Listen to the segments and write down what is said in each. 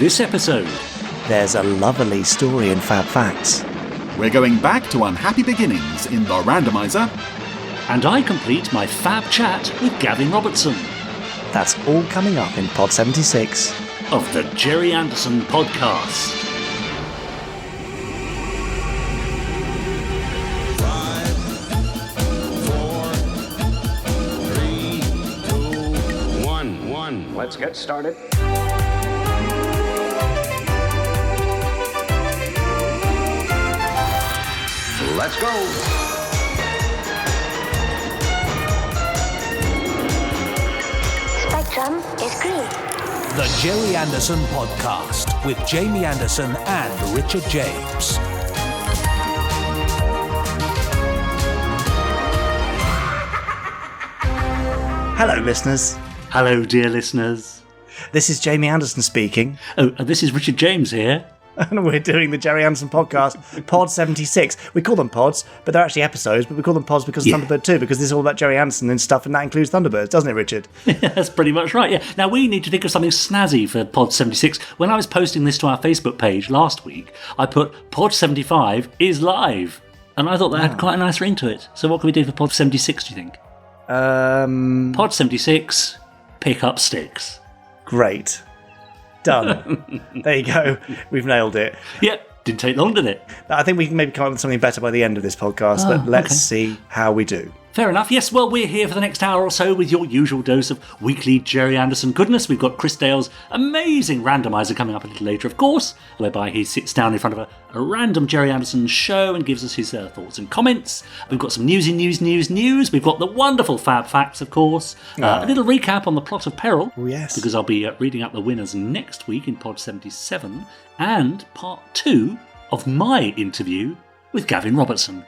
This episode, there's a lovely story in FAB Facts. We're going back to unhappy beginnings in the Randomiser. and I complete my FAB chat with Gavin Robertson That's all coming up in Pod 76. of the Gerry Anderson podcast. Let's get started. Let's go. Spectrum is green. The Gerry Anderson Podcast with Jamie Anderson and Richard James. Hello, listeners. Hello, dear listeners. This is Jamie Anderson speaking, Oh, this is Richard James here. and we're doing the Gerry Anderson podcast, Pod 76. We call them pods, but they're actually episodes, but we call them pods because of Thunderbird 2, because this is all about Gerry Anderson and stuff, and that includes Thunderbirds, doesn't it, Richard? That's pretty much right, yeah. Now, we need to think of something snazzy for Pod 76. When I was posting this to our Facebook page last week, I put Pod 75 is live, and I thought that had quite a nice ring to it. So what can we do for Pod 76, do you think? Pod 76, pick up sticks. Great. Done. There you go. We've nailed it. Yep, didn't take long, did it? I think we can maybe come up with something better by the end of this podcast, but let's see how we do. Fair enough. Yes, well, we're here for the next hour or so with your usual dose of weekly Gerry Anderson goodness. We've got Chris Dale's amazing randomiser coming up a little later, of course, whereby he sits down in front of a random Gerry Anderson show and gives us his thoughts and comments. We've got some news. We've got the wonderful FAB Facts, of course. A little recap on the plot of Peril. Oh, yes. Because I'll be reading out the winners next week in Pod 77. And part 2 of my interview with Gavin Robertson.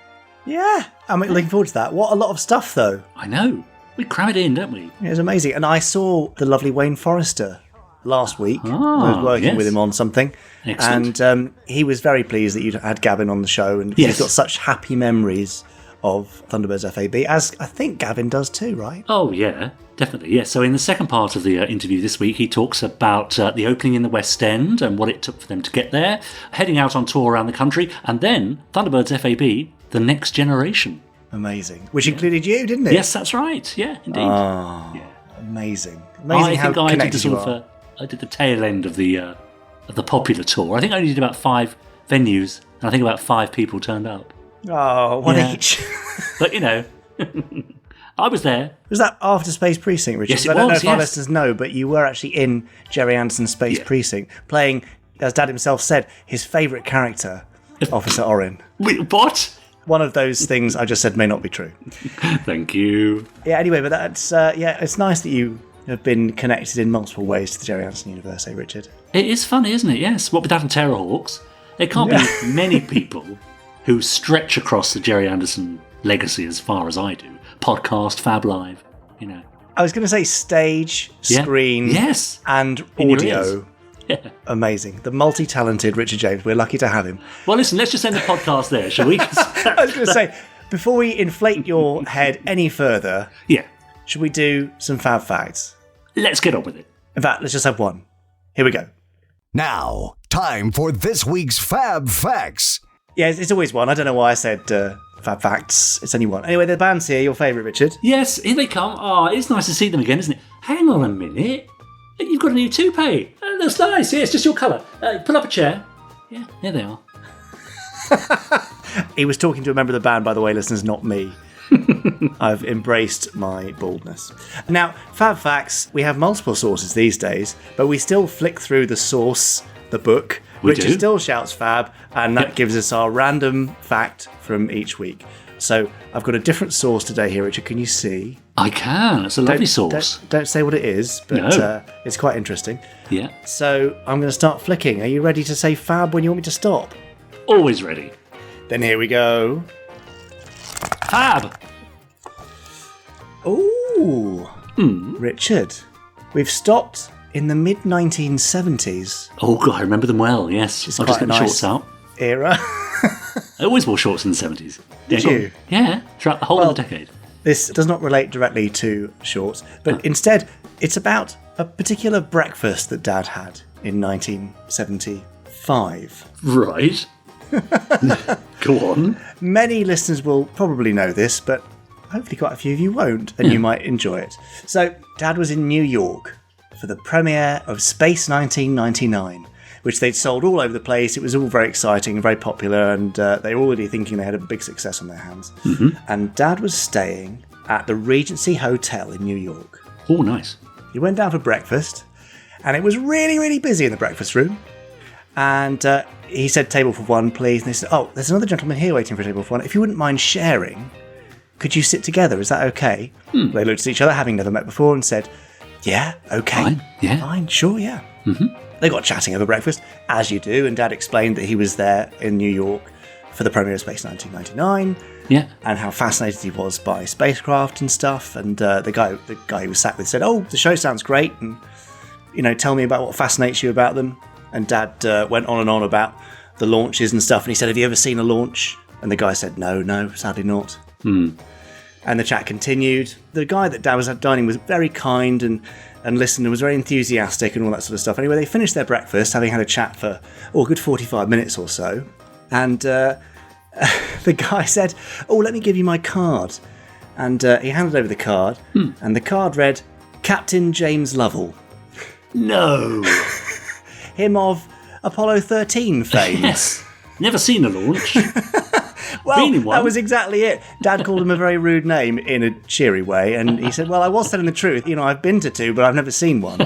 Yeah, I'm looking forward to that. What a lot of stuff, though. I know. We cram it in, don't we? It was amazing. And I saw the lovely Wayne Forrester last week. I was working with him on something. Excellent. And he was very pleased that you had Gavin on the show. And he's got such happy memories of Thunderbirds FAB, as I think Gavin does too, right? Oh, yeah, definitely. Yeah. So in the second part of the interview this week, he talks about the opening in the West End and what it took for them to get there, heading out on tour around the country, and then Thunderbirds FAB, The Next Generation. Amazing. Which included you, didn't it? Yes, that's right. Yeah, indeed. Amazing. I how think I did the connected you sort of I did the tail end of the popular tour. I think I only did about 5 venues, and I think about 5 people turned up. Oh, one Yeah. each. But, you know, I was there. Was that after Space Precinct, Richard? Yes, it I don't know was, if our yes. listeners know, but you were actually in Gerry Anderson's Space Precinct, playing, as Dad himself said, his favourite character, Officer Orin. Wait, what? One of those things I just said may not be true. Thank you. Yeah, anyway, but that's, it's nice that you have been connected in multiple ways to the Gerry Anderson universe, Richard? It is funny, isn't it? Yes. What with that and Terrorhawks, there can't be many people who stretch across the Gerry Anderson legacy as far as I do. Podcast, Fab Live, you know. I was going to say stage, screen, Yes. and In your audio. ears. Yeah. Amazing. The multi-talented Richard James. We're lucky to have him. Well, listen, let's just end the podcast there, shall we? I was going to say, before we inflate your head any further, Yeah. should we do some Fab Facts? Let's get on with it. In fact, let's just have one. Here we go. Now, time for this week's FAB Facts. Yeah, it's always one. I don't know why I said Fab Facts. It's only one. Anyway, the band's here. Your favourite, Richard. Yes, here they come. Oh, it's nice to see them again, isn't it? Hang on a minute. You've got a new toupee. Oh, that's nice. Yeah, it's just your colour. Pull up a chair. Yeah, there they are. He was talking to a member of the band, by the way, listeners, not me. I've embraced my baldness. Now, Fab Facts, we have multiple sources these days, but we still flick through the source, the book. Richard do. still shouts Fab, and that gives us our random fact from each week. So I've got a different source today here, Richard. Can you see? I can. It's a lovely source. Don't say what it is, but No. it's quite interesting. Yeah. So I'm going to start flicking. Are you ready to say Fab when you want me to stop? Always ready. Then here we go. Fab. Ooh, Richard, we've stopped in the mid-1970s Oh, God, I remember them well, yes. I'll just quite get the a shorts nice- out. era. I always wore shorts in the 70s. Yeah, Did go on. you? Yeah, throughout the whole of the decade. This does not relate directly to shorts, but instead it's about a particular breakfast that Dad had in 1975. Right. Go on. Many listeners will probably know this, but hopefully quite a few of you won't, and you might enjoy it. So, Dad was in New York for the premiere of Space 1999, which they'd sold all over the place. It was all very exciting, very popular, and they were already thinking they had a big success on their hands. Mm-hmm. And Dad was staying at the Regency Hotel in New York. Oh, nice. He went down for breakfast, and it was really, really busy in the breakfast room. And he said, table for one, please. And they said, oh, there's another gentleman here waiting for a table for one. If you wouldn't mind sharing, could you sit together? Is that okay? They looked at each other, having never met before, and said, yeah, okay. Fine, yeah. Fine, sure, yeah. Mm-hmm. They got chatting over breakfast, as you do, and Dad explained that he was there in New York for the premiere of Space 1999. Yeah. And how fascinated he was by spacecraft and stuff. And the guy he was sat with said, oh, the show sounds great, and, tell me about what fascinates you about them. And Dad went on and on about the launches and stuff. And he said, have you ever seen a launch? And the guy said, no, sadly not. And the chat continued. The guy that Dad was dining with was very kind and listened and was very enthusiastic and all that sort of stuff. Anyway, they finished their breakfast, having had a chat for a good 45 minutes or so. And the guy said, oh, let me give you my card. And he handed over the card. And the card read, Captain James Lovell. No. Him of Apollo 13 fame. Yes. Never seen a launch. Well, that was exactly it. Dad called him a very rude name in a cheery way, and he said, well, I was telling the truth. I've been to two, but I've never seen one.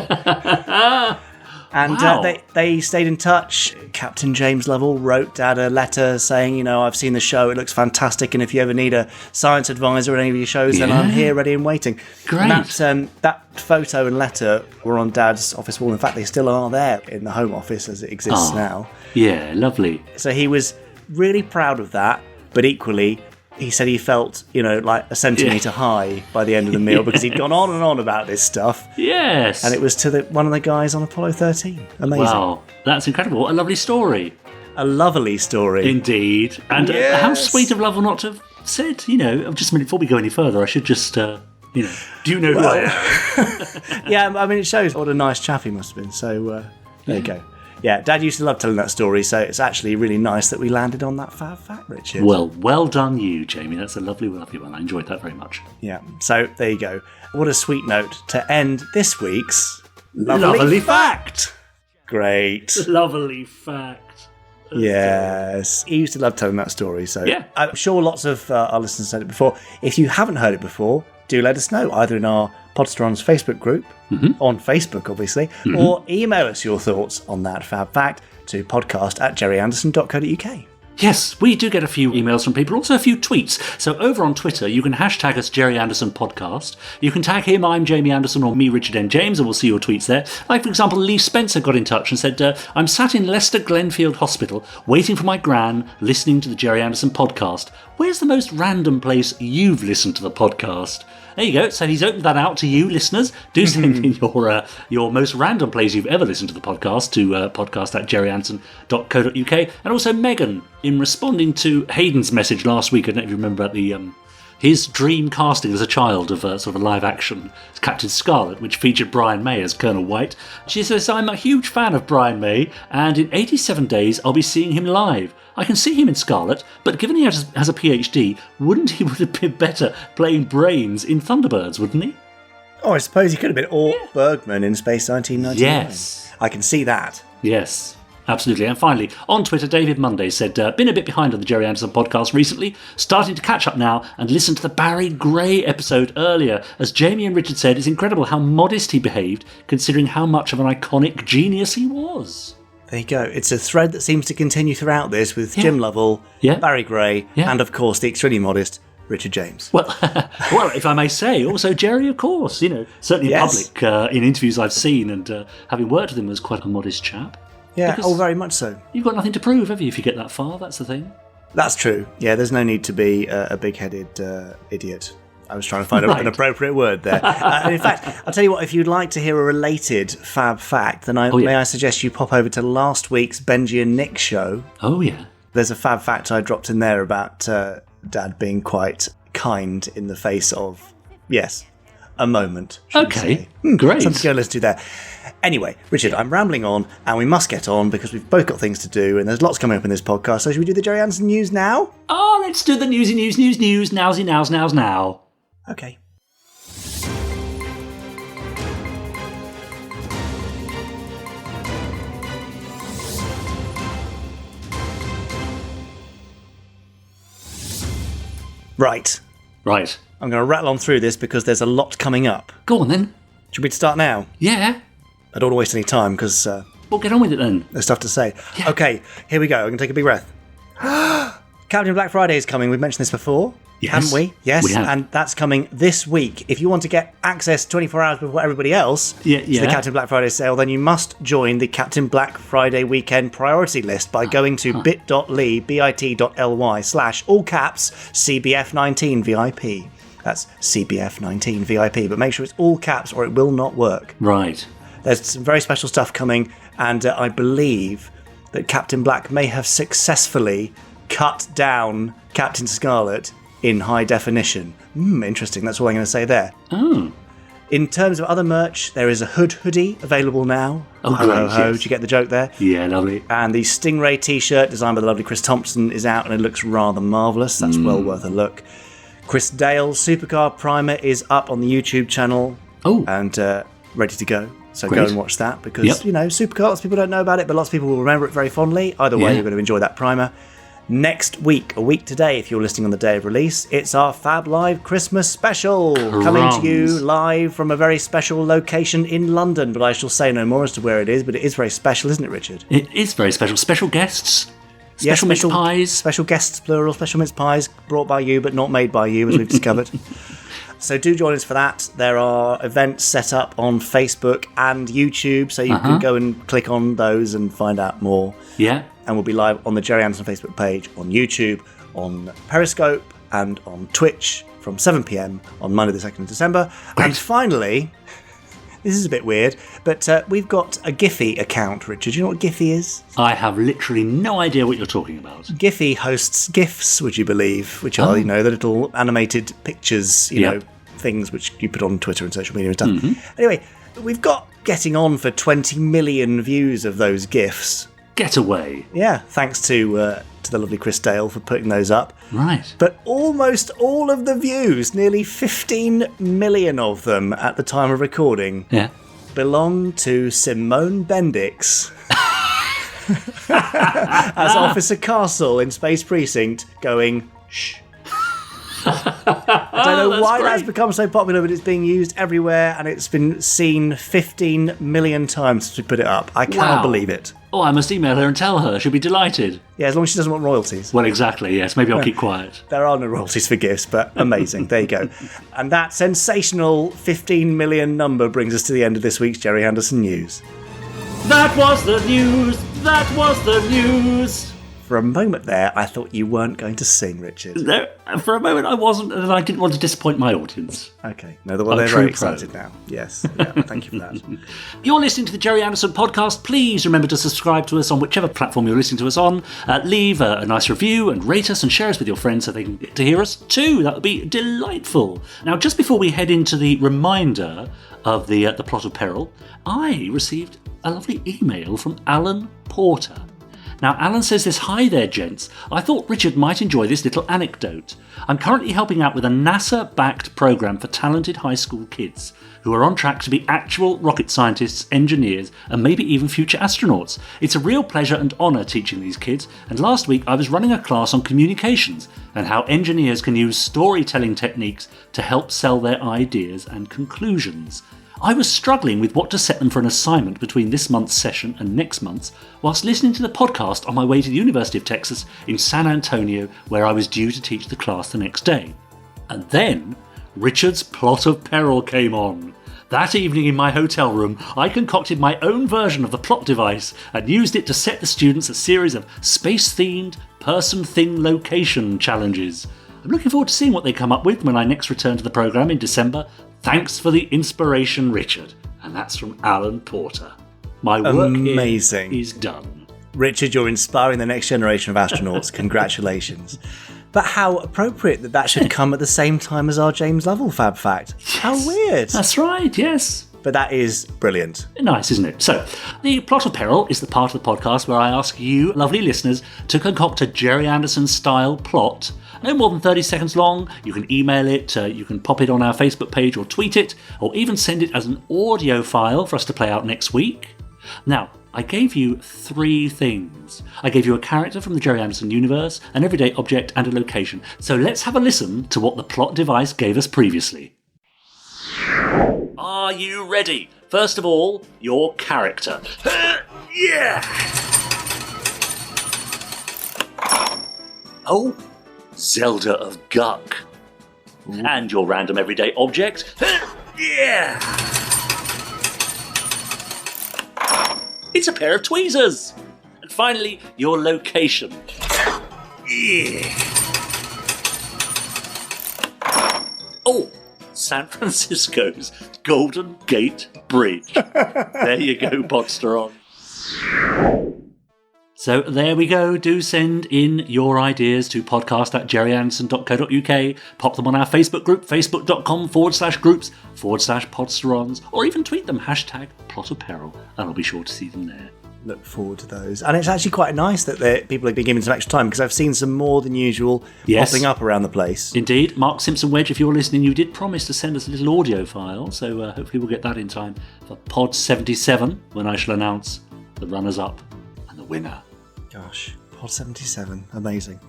And wow. They stayed in touch. Captain James Lovell wrote Dad a letter saying, I've seen the show, it looks fantastic, and if you ever need a science advisor at any of your shows, then I'm here, ready and waiting. Great. And that photo and letter were on Dad's office wall. In fact, they still are there in the home office as it exists now. Yeah, lovely. So he was really proud of that, but equally, he said he felt, like a centimetre high by the end of the meal because he'd gone on and on about this stuff. Yes. And it was to one of the guys on Apollo 13. Amazing. Wow, that's incredible. What a lovely story. A lovely story. Indeed. And how sweet of Lovell not to have said, just a minute, before we go any further, I should just, do you know who I am? Yeah, I mean, it shows what a nice chap he must have been. So there you go. Yeah, Dad used to love telling that story, so it's actually really nice that we landed on that fab fact, Richard. Well done you, Jamie. That's a lovely one. I enjoyed that very much. Yeah, so there you go. What a sweet note to end this week's Lovely fact. Great. Lovely fact. Yes. He used to love telling that story, so yeah. I'm sure lots of our listeners said it before. If you haven't heard it before, do let us know, either in our Podsterons Facebook group, on Facebook, obviously, or email us your thoughts on that fab fact to podcast@gerryanderson.co.uk. Yes, we do get a few emails from people, also a few tweets. So over on Twitter, you can hashtag us Gerry Anderson Podcast. You can tag him, I'm Jamie Anderson, or me, Richard N. James, and we'll see your tweets there. Like, for example, Lee Spencer got in touch and said, I'm sat in Leicester Glenfield Hospital, waiting for my gran, listening to the Gerry Anderson Podcast. Where's the most random place you've listened to the podcast? There you go. So he's opened that out to you, listeners. Do send in your most random place you've ever listened to the podcast to podcast@gerryanderson.co.uk. And also Megan, in responding to Hayden's message last week, I don't know if you remember about his dream casting as a child of sort of a live action Captain Scarlet, which featured Brian May as Colonel White. She says, I'm a huge fan of Brian May, and in 87 days I'll be seeing him live. I can see him in Scarlet, but given he has a PhD, wouldn't he would have been better playing Brains in Thunderbirds, wouldn't he? Oh, I suppose he could have been Ort Bergman in Space 1999. Yes. I can see that. Yes. Absolutely. And finally, on Twitter, David Monday said, been a bit behind on the Gerry Anderson podcast recently, starting to catch up now and listen to the Barry Gray episode earlier. As Jamie and Richard said, it's incredible how modest he behaved, considering how much of an iconic genius he was. There you go. It's a thread that seems to continue throughout this with Jim Lovell, Barry Gray, and of course the extremely modest Richard James. Well, if I may say, also Gerry, of course, certainly in public, in interviews I've seen, and having worked with him, was quite a modest chap. Yeah, very much so. You've got nothing to prove, have you, if you get that far? That's the thing. That's true. Yeah, there's no need to be a big-headed idiot. I was trying to find an appropriate word there. And in fact, I'll tell you what, if you'd like to hear a related fab fact, then may I suggest you pop over to last week's Benji and Nick show. Oh, yeah. There's a fab fact I dropped in there about Dad being quite kind in the face of, a moment. Okay, great. Something to go listen to there. Anyway, Richard, I'm rambling on, and we must get on because we've both got things to do, and there's lots coming up in this podcast. So should we do the Gerry Anderson news now? Oh, let's do the newsy news, nowsy nows now. Okay. Right. I'm going to rattle on through this because there's a lot coming up. Go on then. Should we start now? Yeah. I don't want to waste any time because Well, get on with it then. there's stuff to say. Yeah. Okay, here we go. I'm going to take a big breath. Captain Black Friday is coming. We've mentioned this before, Yes. haven't we? Yes, We have. and that's coming this week. If you want to get access 24 hours before everybody else to the Captain Black Friday sale, then you must join the Captain Black Friday weekend priority list by going to bit.ly, bit.ly/ all caps CBF19 VIP. That's CBF19 VIP, but make sure it's all caps or it will not work. Right. There's some very special stuff coming, and I believe that Captain Black may have successfully cut down Captain Scarlet in high definition. Interesting, that's all I'm going to say there. Oh. In terms of other merch, there is a hoodie available now. Oh, ho, great, ho, ho. yes. Did you get the joke there? Yeah, lovely. And the Stingray t-shirt designed by the lovely Chris Thompson is out, and it looks rather marvellous. That's well worth a look. Chris Dale's Supercar Primer is up on the YouTube channel and ready to go. So Great. go and watch that because, Supercar, lots of people don't know about it, but lots of people will remember it very fondly. Either way, you're going to enjoy that primer. Next week, a week today, if you're listening on the day of release, it's our Fab Live Christmas special. Coming to you live from a very special location in London, but I shall say no more as to where it is, but it is very special, isn't it, Richard? It is very special. Special guests. Special mince pies. Special guests, plural, special mince pies brought by you, but not made by you, as we've discovered. So do join us for that. There are events set up on Facebook and YouTube, so you can go and click on those and find out more. Yeah. And we'll be live on the Gerry Anderson Facebook page, on YouTube, on Periscope, and on Twitch from 7 p.m. on Monday the 2nd of December. Great. And finally, this is a bit weird, but we've got a Giphy account, Richard. Do you know what Giphy is? I have literally no idea what you're talking about. Giphy hosts GIFs, would you believe, which are, the little animated pictures, you know, things which you put on Twitter and social media and stuff. Anyway, we've got getting on for 20 million views of those GIFs. Get away. Yeah, thanks to the lovely Chris Dale for putting those up. Right. But almost all of the views, nearly 15 million of them at the time of recording, belong to Simone Bendix as Officer Castle in Space Precinct going, shh. I don't know why that's become so popular, but it's being used everywhere and it's been seen 15 million times since we put it up. I cannot believe it. Oh, I must email her and tell her. She'll be delighted. Yeah, as long as she doesn't want royalties. Well, exactly, yes. Maybe I'll keep quiet. There are no royalties for gifts, but amazing. There you go. And that sensational 15 million number brings us to the end of this week's Gerry Anderson News. That was the news. That was the news. For a moment there, I thought you weren't going to sing, Richard. No, for a moment I wasn't, and I didn't want to disappoint my audience. Okay. No, well, they're very excited now. Yes. Yeah, thank you for that. You're listening to the Gerry Anderson podcast. Please remember to subscribe to us on whichever platform you're listening to us on. Leave a nice review and rate us and share us with your friends so they can get to hear us too. That would be delightful. Now, just before we head into the reminder of the plot of peril, I received a lovely email from Alan Porter. Now, Alan says this, "Hi there, gents. I thought Richard might enjoy this little anecdote. I'm currently helping out with a NASA-backed program for talented high school kids who are on track to be actual rocket scientists, engineers, and maybe even future astronauts. It's a real pleasure and honour teaching these kids, and last week I was running a class on communications and how engineers can use storytelling techniques to help sell their ideas and conclusions. I was struggling with what to set them for an assignment between this month's session and next month's, whilst listening to the podcast on my way to the University of Texas in San Antonio, where I was due to teach the class the next day. And then, Richard's plot of peril came on. That evening in my hotel room, I concocted my own version of the plot device and used it to set the students a series of space-themed person-thing-location challenges. I'm looking forward to seeing what they come up with when I next return to the programme in December. Thanks for the inspiration, Richard." And that's from Alan Porter. My work Amazing. is done. Richard, you're inspiring the next generation of astronauts. Congratulations. But how appropriate that should come at the same time as our James Lovell Fab Fact. How weird. That's right, yes. but that is brilliant. Nice, isn't it? So, the Plot of Peril is the part of the podcast where I ask you, lovely listeners, to concoct a Gerry Anderson-style plot. No more than 30 seconds long. You can email it, you can pop it on our Facebook page or tweet it, or even send it as an audio file for us to play out next week. Now, I gave you 3 things. I gave you a character from the Gerry Anderson universe, an everyday object, and a location. So let's have a listen to what the plot device gave us previously. Are you ready? First of all, your character. Yeah! Oh, Zelda of Guck. And your random everyday object. Yeah! It's a pair of tweezers. And finally, your location. Yeah! Oh, San Francisco's Golden Gate Bridge. There you go, Podsteron. So there we go. Do send in your ideas to podcast@gerryanderson.co.uk. Pop them on our Facebook group, facebook.com/groups/podsterons, or even tweet them, #plotofperil, and I'll be sure to see them there. Look forward to those. And it's actually quite nice that people have been given some extra time, because I've seen some more than usual popping up around the place. Indeed. Mark Simpson Wedge, if you're listening, you did promise to send us a little audio file, so hopefully we'll get that in time for Pod 77, when I shall announce the runners-up and the winner. Gosh, Pod 77, amazing.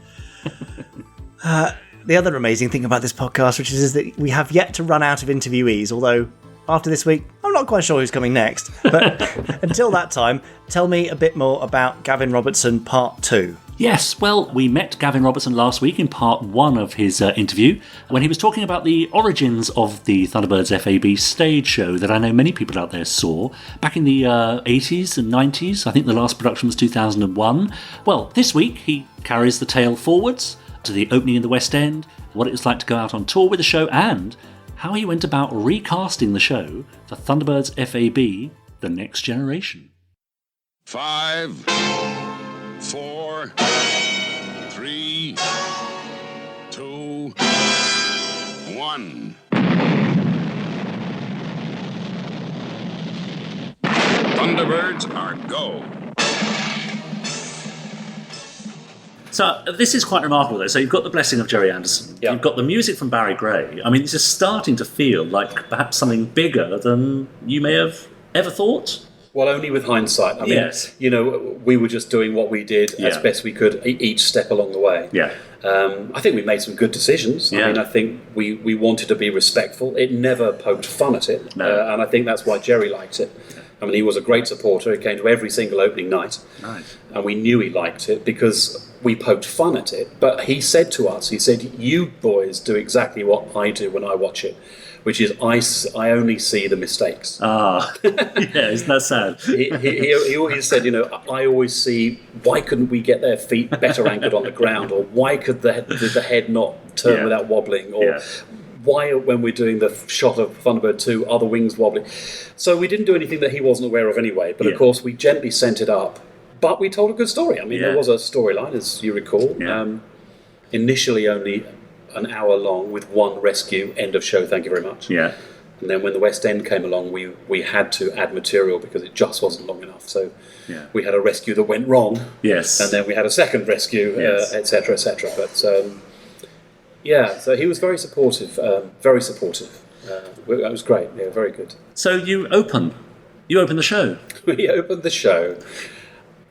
The other amazing thing about this podcast, which is that we have yet to run out of interviewees, although after this week, I'm not quite sure who's coming next. But until that time, tell me a bit more about Gavin Robertson Part 2. Yes, well, we met Gavin Robertson last week in part 1 of his interview when he was talking about the origins of the Thunderbirds FAB Stage Show that I know many people out there saw back in the 80s and 90s. I think the last production was 2001. Well, this week he carries the tale forwards to the opening in the West End, what it was like to go out on tour with the show, and how he went about recasting the show for Thunderbirds FAB The Next Generation. 5, 4, 3, 2, 1. Thunderbirds are go. So this is quite remarkable, though. So you've got the blessing of Gerry Anderson. Yeah. You've got the music from Barry Gray. I mean, it's just starting to feel like perhaps something bigger than you may have ever thought. Well, only with hindsight. I mean, Yes. you know, we were just doing what we did as Yeah. best we could each step along the way. Yeah. I think we made some good decisions. Yeah. I mean, I think we wanted to be respectful. It never poked fun at it. No. And I think that's why Gerry liked it. I mean, he was a great supporter. He came to every single opening night. Nice. And we knew he liked it because we poked fun at it. But he said to us, he said, you boys do exactly what I do when I watch it, which is I only see the mistakes. Ah, yeah, isn't that sad? He always said, you know, I always see, why couldn't we get their feet better anchored on the ground, or why could the head not turn Yeah. without wobbling, or Yeah. why, when we're doing the shot of Thunderbird 2, are the wings wobbling? So we didn't do anything that he wasn't aware of anyway, but Yeah. of course we gently sent it up. But we told a good story. I mean, Yeah. there was a storyline, as you recall. Yeah. Initially only an hour long with one rescue, end of show, thank you very much. Yeah. And then when the West End came along, we had to add material because it just wasn't long enough. So Yeah. we had a rescue that went wrong, Yes. and then we had a second rescue, Yes. et cetera, et cetera. But yeah, so he was very supportive, very supportive. That was great, yeah, very good. So you open the show. We opened the show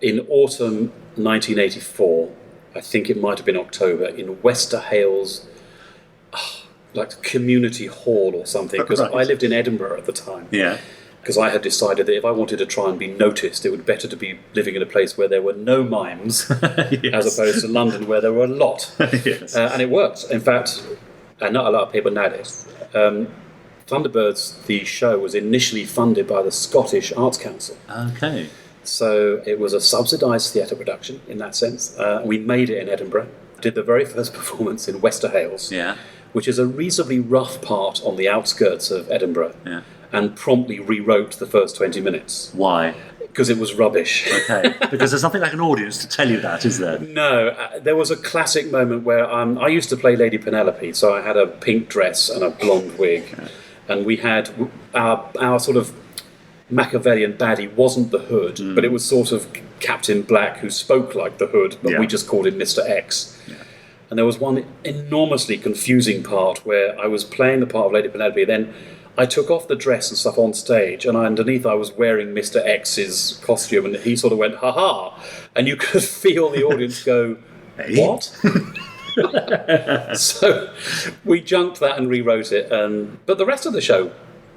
in autumn 1984. I think it might have been October, in Wester Hales, like community hall or something, because Right. I lived in Edinburgh at the time. Yeah. Because I had decided that if I wanted to try and be noticed, it would be better to be living in a place where there were no mimes, as opposed to London where there were a lot. Yes. And it worked. In fact, and not a lot of people know this, Thunderbirds, the show, was initially funded by the Scottish Arts Council. Okay. So it was a subsidised theatre production in that sense. We made it in Edinburgh, did the very first performance in Wester Hales, Yeah. which is a reasonably rough part on the outskirts of Edinburgh, Yeah. and promptly rewrote the first 20 minutes Why? because it was rubbish. Okay. Because there's nothing like an audience to tell you that, is there? No, there was a classic moment where I used to play Lady Penelope, so I had a pink dress and a blonde wig. and we had our sort of Machiavellian baddie wasn't the Hood, but it was sort of Captain Black who spoke like the Hood, but we just called him Mr. X. Yeah. And there was one enormously confusing part where I was playing the part of Lady Penelope, then I took off the dress and stuff on stage, and underneath I was wearing Mr. X's costume, and he sort of went, ha-ha, and you could feel the audience go, what? So we junked that and rewrote it, but the rest of the show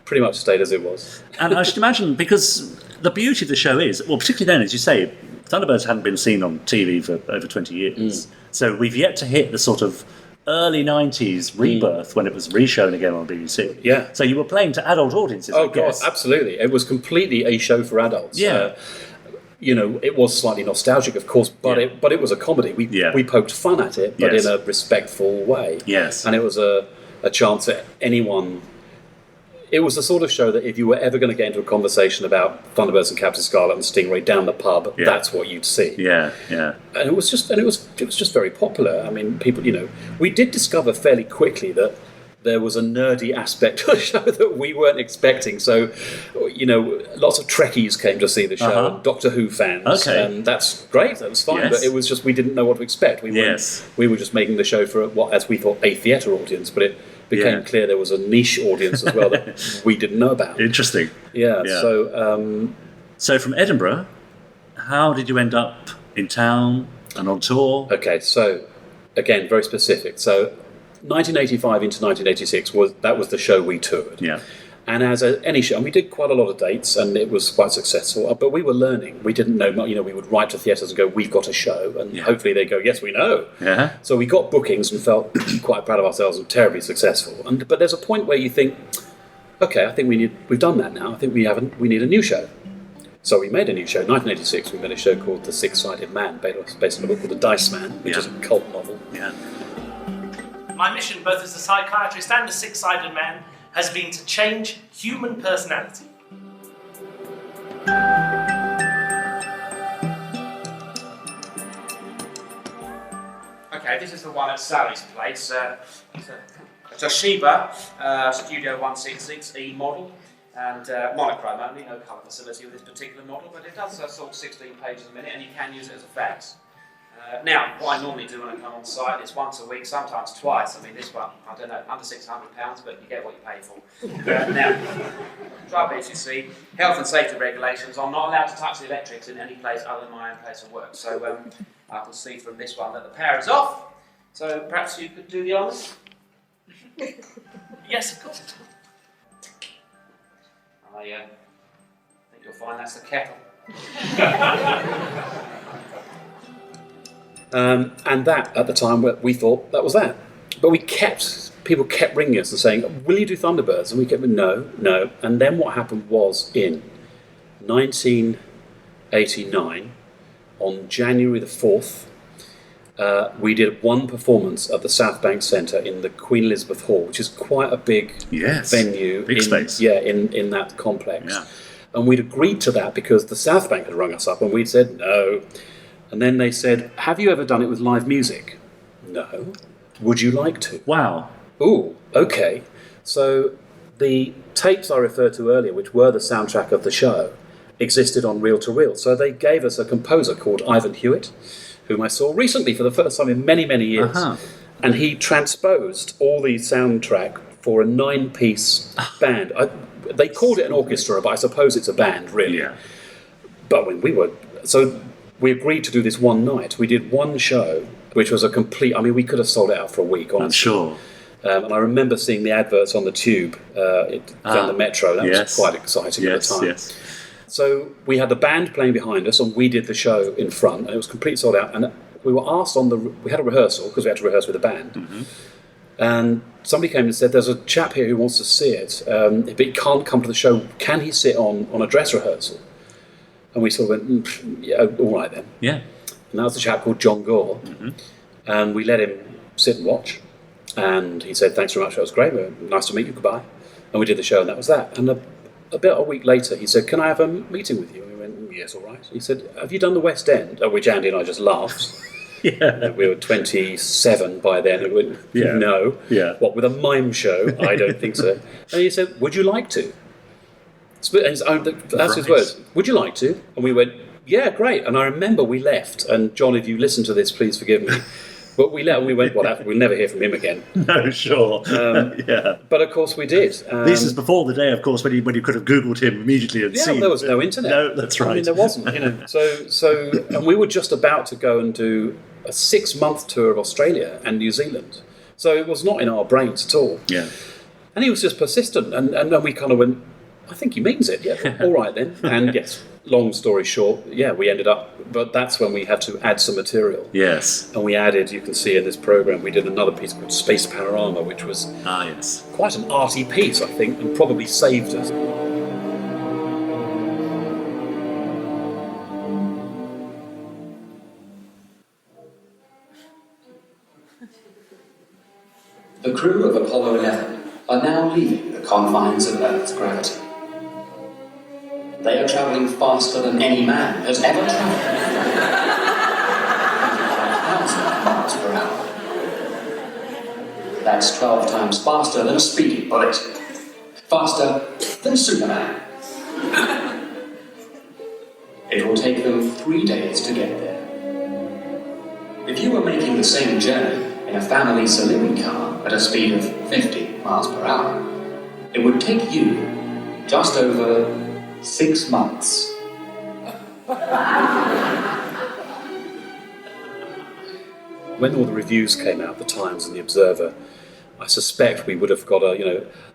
pretty much stayed as it was. And I should imagine, because the beauty of the show is, well, particularly then, as you say, Thunderbirds hadn't been seen on TV for over 20 years. So we've yet to hit the sort of early 90s rebirth when it was re-shown again on BBC. Yeah. So you were playing to adult audiences, I guess. God, absolutely. It was completely a show for adults. Yeah. It was slightly nostalgic, of course, but it was a comedy. We poked fun at it, but in a respectful way. Yes. And it was a chance that anyone... It was the sort of show that if you were ever going to get into a conversation about Thunderbirds and Captain Scarlet and Stingray down the pub, that's what you'd see. Yeah, yeah. And it was just very popular. I mean, people, we did discover fairly quickly that there was a nerdy aspect to the show that we weren't expecting. So, lots of Trekkies came to see the show, and Doctor Who fans. Okay. And that's great, that was fine. Yes. But it was just, we didn't know what to expect. We were just making the show for what, as we thought, a theatre audience, but it became clear there was a niche audience as well that we didn't know about. Interesting. Yeah. So from Edinburgh, how did you end up in town and on tour? Okay, so again, very specific. So 1985 into 1986 was the show we toured. Yeah. And as any show, and we did quite a lot of dates, and it was quite successful. But we were learning. We didn't know. We would write to theatres and go, "We've got a show," and hopefully they go, "Yes, we know." Yeah. So we got bookings and felt quite proud of ourselves and terribly successful. But there's a point where you think, "Okay, I think we've done that now. I think we need a new show." So we made a new show. 1986, we made a show called The Six-Sided Man, based on a book called The Dice Man, which is a cult novel. Yeah. My mission, both as a psychiatrist and a six-sided man, has been to change human personality. Okay, this is the one at Sally's place. It's a Toshiba Studio 166E model, and monochrome only, no colour facility with this particular model, but it does sort of 16 pages a minute, and you can use it as a fax. Now, what I normally do when I come on site is once a week, sometimes twice. I mean, this one, I don't know, under £600, but you get what you pay for. Now, diabetes, health and safety regulations. I'm not allowed to touch the electrics in any place other than my own place of work. So I can see from this one that the power is off. So perhaps you could do the honours? Yes, of course. I think you'll find that's the kettle. And that, at the time, we thought that was that. But people kept ringing us and saying, "Will you do Thunderbirds?" And we kept, no. And then what happened was, in 1989, on January the 4th, we did one performance at the South Bank Centre in the Queen Elizabeth Hall, which is quite a big venue. Big space. Yeah, in that complex. Yeah. And we'd agreed to that because the South Bank had rung us up and we'd said no. And then they said, "Have you ever done it with live music?" "No." "Would you like to?" Wow. "Ooh, okay." So the tapes I referred to earlier, which were the soundtrack of the show, existed on reel to reel. So they gave us a composer called Ivan Hewitt, whom I saw recently for the first time in many, many years. And he transposed all the soundtrack for a 9-piece band. They called it an orchestra, but I suppose it's a band, really. Yeah. But when we agreed to do this one night. We did one show, which was a complete... I mean, we could have sold it out for a week, honestly. I'm sure. And I remember seeing the adverts on the tube down the metro. That was quite exciting at the time. Yes. So we had the band playing behind us, and we did the show in front, and it was completely sold out. And we were asked we had a rehearsal, because we had to rehearse with the band. Mm-hmm. And somebody came and said, "There's a chap here who wants to see it, but he can't come to the show. Can he sit on a dress rehearsal?" And we sort of went, "Yeah, all right then." Yeah. And that was a chap called John Gore. Mm-hmm. And we let him sit and watch. And he said, "Thanks very much, that was great. Nice to meet you, goodbye." And we did the show, and that was that. And about a week later, he said, "Can I have a meeting with you?" And we went, "Yes, all right." He said, "Have you done the West End?" At which Andy and I just laughed. We were 27 by then. And we went, Yeah. no. Yeah. What, with a mime show? I don't think so. And he said, would you like to? That's his words. Would you like to? And we went, yeah, great. And I remember we left. And John, if you listen to this, please forgive me. But we left and we went, well, we'll never hear from him again. No, sure. Yeah. But of course we did. This is before the day, of course, when you could have Googled him immediately and seen. There was no internet. No, that's right. I mean, there wasn't. So and we were just about to go and do a 6-month tour of Australia and New Zealand. So it was not in our brains at all. Yeah. And he was just persistent, and then we kind of went, I think he means it. Yeah, all right then. And yes, long story short, we ended up. But that's when we had to add some material. Yes. And we added, you can see in this program, we did another piece called Space Panorama, which was yes, quite an arty piece, I think, and probably saved us. The crew of Apollo 11 are now leaving the confines of Earth's gravity. They are travelling faster than any man has ever travelled. 25,000 miles per hour. That's 12 times faster than a speeding bullet. Faster than Superman. It will take them 3 days to get there. If you were making the same journey in a family saloon car at a speed of 50 miles per hour, it would take you just over 6 months. When all the reviews came out, the Times and the Observer, I suspect we would have got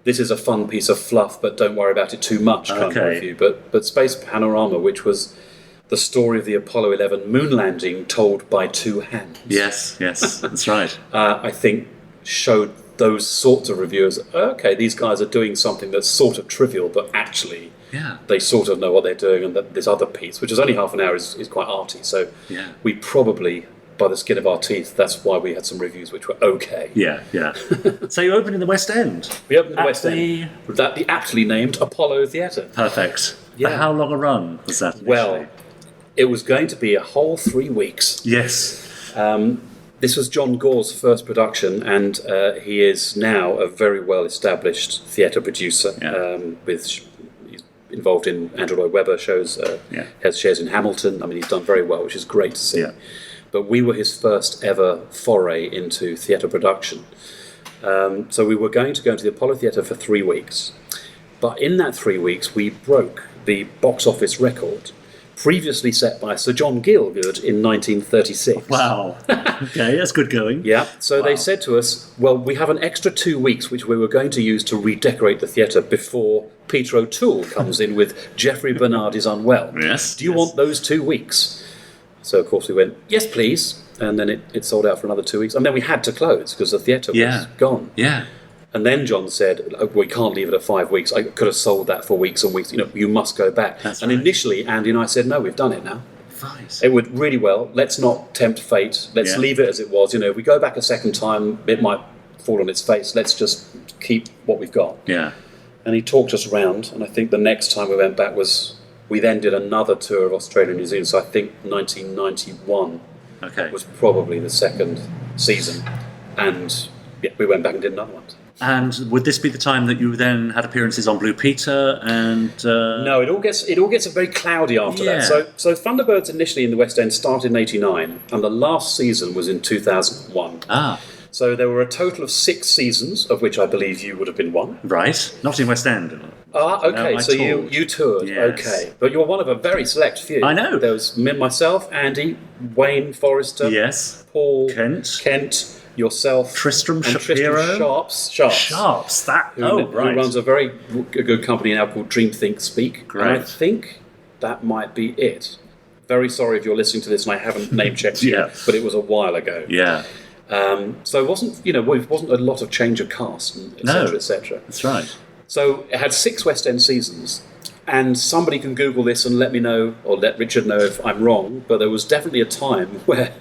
this is a fun piece of fluff, but don't worry about it too much kind of review. But Space Panorama, which was the story of the Apollo 11 moon landing told by two hands. Yes, that's right. I think showed those sorts of reviewers, okay, these guys are doing something that's sort of trivial, but actually they sort of know what they're doing, and that this other piece, which is only half an hour, is quite arty. So we probably, by the skin of our teeth, that's why we had some reviews which were okay. Yeah. So you opened in the West End? We opened in the West End. The aptly named Apollo Theatre. Perfect. Yeah. And how long a run was that initially? Well, it was going to be a whole 3 weeks. Yes. This was John Gore's first production, and he is now a very well-established theatre producer. He's involved in Andrew Lloyd Webber shows, has shares in Hamilton. I mean, he's done very well, which is great to see. Yeah. But we were his first ever foray into theatre production. So we were going to go into the Apollo Theatre for 3 weeks. But in that 3 weeks, we broke the box office record previously set by Sir John Gielgud in 1936. Wow. Okay, that's good going. Yeah, so they said to us, well, we have an extra 2 weeks which we were going to use to redecorate the theatre before Peter O'Toole comes in with Geoffrey Bernard is unwell. Yes. Do you want those 2 weeks? So, of course, we went, yes, please. And then it sold out for another 2 weeks. And then we had to close because the theatre was gone. Yeah. And then John said, we can't leave it at 5 weeks. I could have sold that for weeks and weeks. You must go back. That's and right. Initially, Andy and I said, no, we've done it now. Nice. It would really well. Let's not tempt fate. Let's leave it as it was. If we go back a second time, it might fall on its face. Let's just keep what we've got. Yeah. And he talked us around. And I think the next time we went back we then did another tour of Australia and New Zealand. So I think 1991 was probably the second season. And we went back and did another one. And would this be the time that you then had appearances on Blue Peter and? No, it all gets very cloudy after that. So Thunderbirds initially in the West End started in '89, and the last season was in 2001. So there were a total of 6 seasons, of which I believe you would have been one. Right, not in West End. Okay, no, so you toured. Yes. Okay, but you're one of a very select few. I know. There was myself, Andy, Wayne Forrester, Paul, Kent. Yourself, Tristram and Shapiro? Tristram Sharps. Who runs a very good company now called Dream Think Speak. Great. And I think that might be it. Very sorry if you're listening to this and I haven't name checked you, but it was a while ago. Yeah. So it wasn't a lot of change of cast, etc., etc. That's right. So it had 6 West End seasons. And somebody can Google this and let me know, or let Richard know if I'm wrong, but there was definitely a time where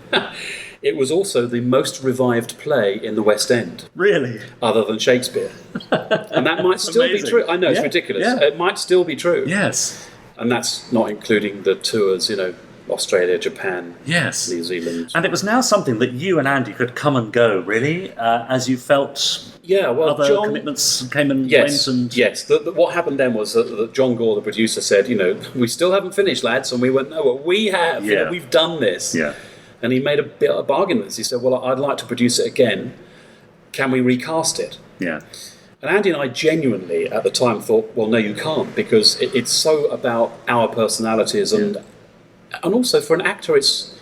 it was also the most revived play in the West End. Really? Other than Shakespeare. And that might still be true. I know, it's ridiculous. Yeah. It might still be true. Yes. And that's not including the tours, Australia, Japan, Yes. New Zealand. And it was now something that you and Andy could come and go, really, as you felt other John, commitments came and yes, went. And yes. What happened then was that John Gore, the producer, said, we still haven't finished, lads. And we went, no, well, we have. Yeah. We've done this. Yeah. And he made a bargain with us. He said, well, I'd like to produce it again. Can we recast it? Yeah. And Andy and I genuinely, at the time, thought, well, no, you can't, because it's so about our personalities, and also for an actor, it's,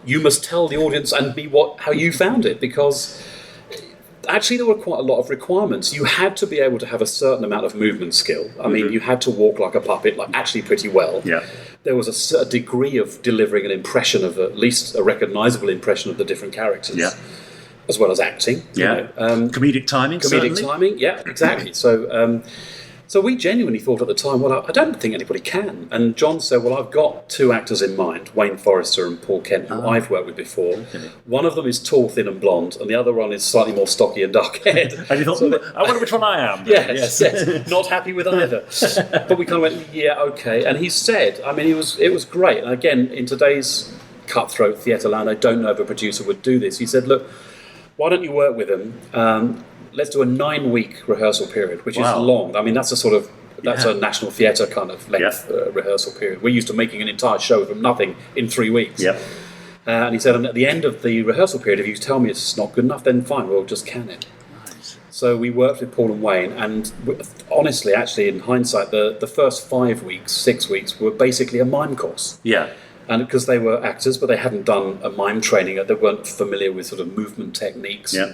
you must tell the audience and me how you found it, because actually there were quite a lot of requirements. You had to be able to have a certain amount of movement skill. I mean, you had to walk like a puppet, like actually pretty well. Yeah. There was a degree of delivering an impression of, at least a recognisable impression of the different characters. Yeah. As well as acting. Comedic timing, certainly. Timing, yeah, exactly. So we genuinely thought at the time, well, I don't think anybody can. And John said, well, I've got two actors in mind, Wayne Forrester and Paul Kent, who I've worked with before. Okay. One of them is tall, thin and blonde, and the other one is slightly more stocky and dark-haired. And you thought, I wonder which one I am. Yes. Not happy with either. But we kind of went, yeah, okay. And he said, I mean, it was great. And again, in today's cutthroat theatre land, I don't know if a producer would do this. He said, look, why don't you work with them? Let's do a 9-week rehearsal period, which is long. I mean, that's a national theatre kind of length rehearsal period. We're used to making an entire show from nothing in 3 weeks. Yep. And he said, and at the end of the rehearsal period, if you tell me it's not good enough, then fine, we'll just can it. Nice. So we worked with Paul and Wayne, and honestly, actually, in hindsight, the first 5 weeks, 6 weeks were basically a mime course. Yeah. And because they were actors, but they hadn't done a mime training, they weren't familiar with sort of movement techniques. Yeah.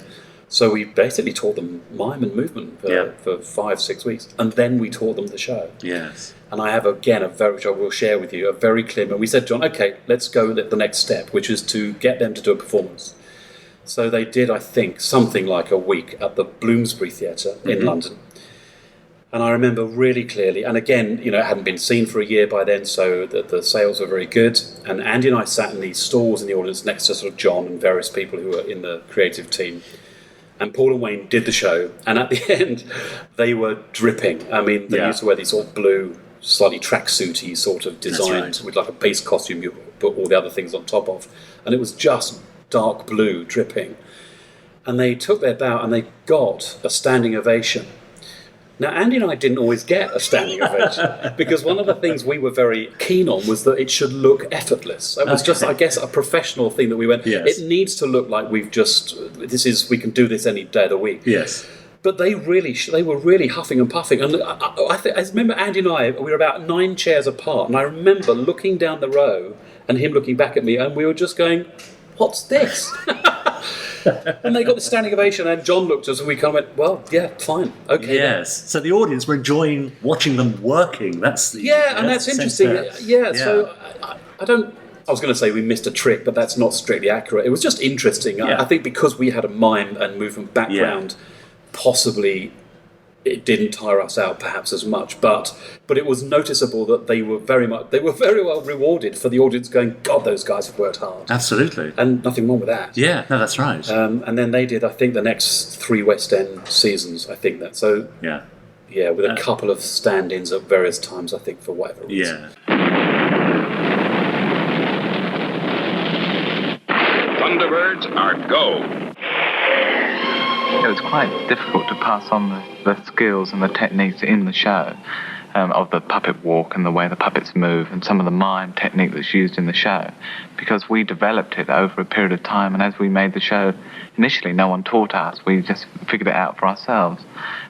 So we basically taught them mime and movement for 5-6 weeks, and then we taught them the show. Yes. And I have again which I will share with you, a very clear. And we said, John, okay, let's go the next step, which is to get them to do a performance. So they did, I think, something like a week at the Bloomsbury Theatre in London. And I remember really clearly, and again, it hadn't been seen for a year by then, so the sales were very good. And Andy and I sat in these stalls in the audience next to sort of John and various people who were in the creative team. And Paul and Wayne did the show, and at the end, they were dripping. I mean, they used to wear these sort of blue, slightly tracksuity sort of design with like a base costume you put all the other things on top of. And it was just dark blue, dripping. And they took their bow and they got a standing ovation. Now, Andy and I didn't always get a standing ovation because one of the things we were very keen on was that it should look effortless. It was just, I guess, a professional thing that we went, it needs to look like we can do this any day of the week. Yes. But they were really huffing and puffing. And I remember Andy and I, we were about 9 chairs apart, and I remember looking down the row and him looking back at me, and we were just going, what's this? And they got the standing ovation, and John looked at us and we kind of went, well, yeah, fine, okay. Yes, so the audience were enjoying watching them working. That's interesting. So I was going to say we missed a trick, but that's not strictly accurate. It was just interesting. I think because we had a mime and movement background, possibly it didn't tire us out perhaps as much, but it was noticeable that they were very well rewarded for the audience going, God, those guys have worked hard. Absolutely. And nothing wrong with that. Yeah, no, that's right. And then they did, I think, the next 3 West End seasons, I think that. So, with a couple of stand-ins at various times, I think, for whatever reason. Thunderbirds are go. It was quite difficult to pass on the skills and the techniques in the show of the puppet walk and the way the puppets move and some of the mime technique that's used in the show, because we developed it over a period of time, and as we made the show, initially no one taught us, we just figured it out for ourselves.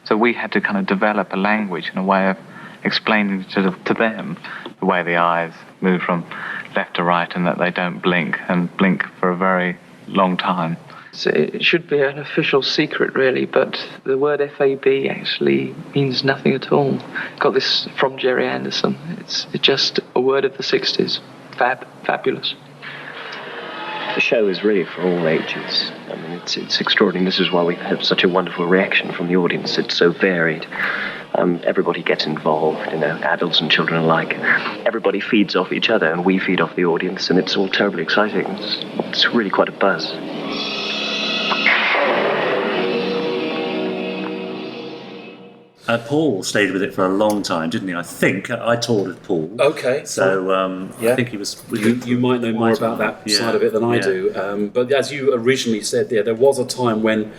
So we had to kind of develop a language and a way of explaining to them the way the eyes move from left to right and that they don't blink and blink for a very long time. So it should be an official secret, really, but the word FAB actually means nothing at all. Got this from Gerry Anderson. It's just a word of the 60s. Fab, fabulous. The show is really for all ages. I mean, it's extraordinary. This is why we've had such a wonderful reaction from the audience. It's so varied. Everybody gets involved, adults and children alike. Everybody feeds off each other, and we feed off the audience, and it's all terribly exciting. It's really quite a buzz. Paul stayed with it for a long time, didn't he? I think I toured with Paul. Okay. So I think he was... You might know more about that side of it than I do. But as you originally said there was a time when,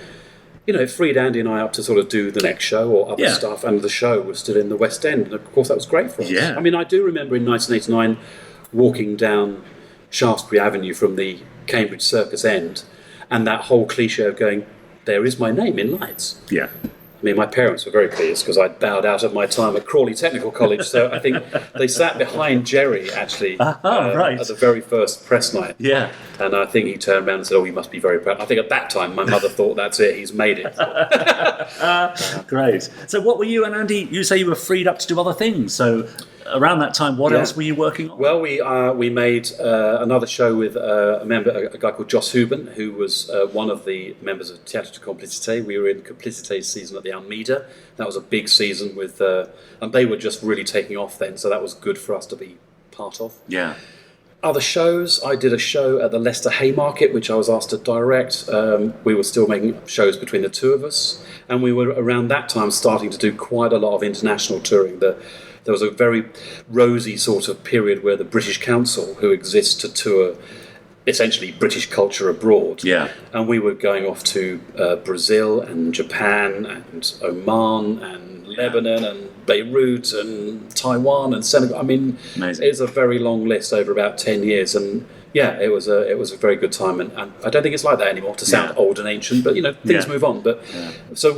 it freed Andy and I up to sort of do the next show or other stuff, and the show was still in the West End. And of course that was great for us. Yeah. I mean, I do remember in 1989 walking down Shaftesbury Avenue from the Cambridge Circus end, and that whole cliche of going, there is my name in lights. Yeah. I mean, my parents were very pleased because I'd bowed out of my time at Crawley Technical College, so I think they sat behind Gerry, actually, at the very first press night. Yeah. And I think he turned around and said, you must be very proud. I think at that time, my mother thought, that's it, he's made it. Great. So what were you and Andy, you say you were freed up to do other things, so around that time, what else were you working on? Well, we made another show with a guy called Joss Huben, who was one of the members of Théâtre de Complicité. We were in Complicité's season at the Almeida. That was a big season with, and they were just really taking off then, so that was good for us to be part of. Yeah. Other shows, I did a show at the Leicester Haymarket, which I was asked to direct. We were still making shows between the two of us, and we were around that time starting to do quite a lot of international touring. There was a very rosy sort of period where the British Council, who exists to tour essentially British culture abroad, and we were going off to Brazil and Japan and Oman and Lebanon and Beirut and Taiwan and Senegal. I mean, amazing. It's a very long list over about 10 years, and it was a very good time, and I don't think it's like that anymore to sound old and ancient, but things move on. But so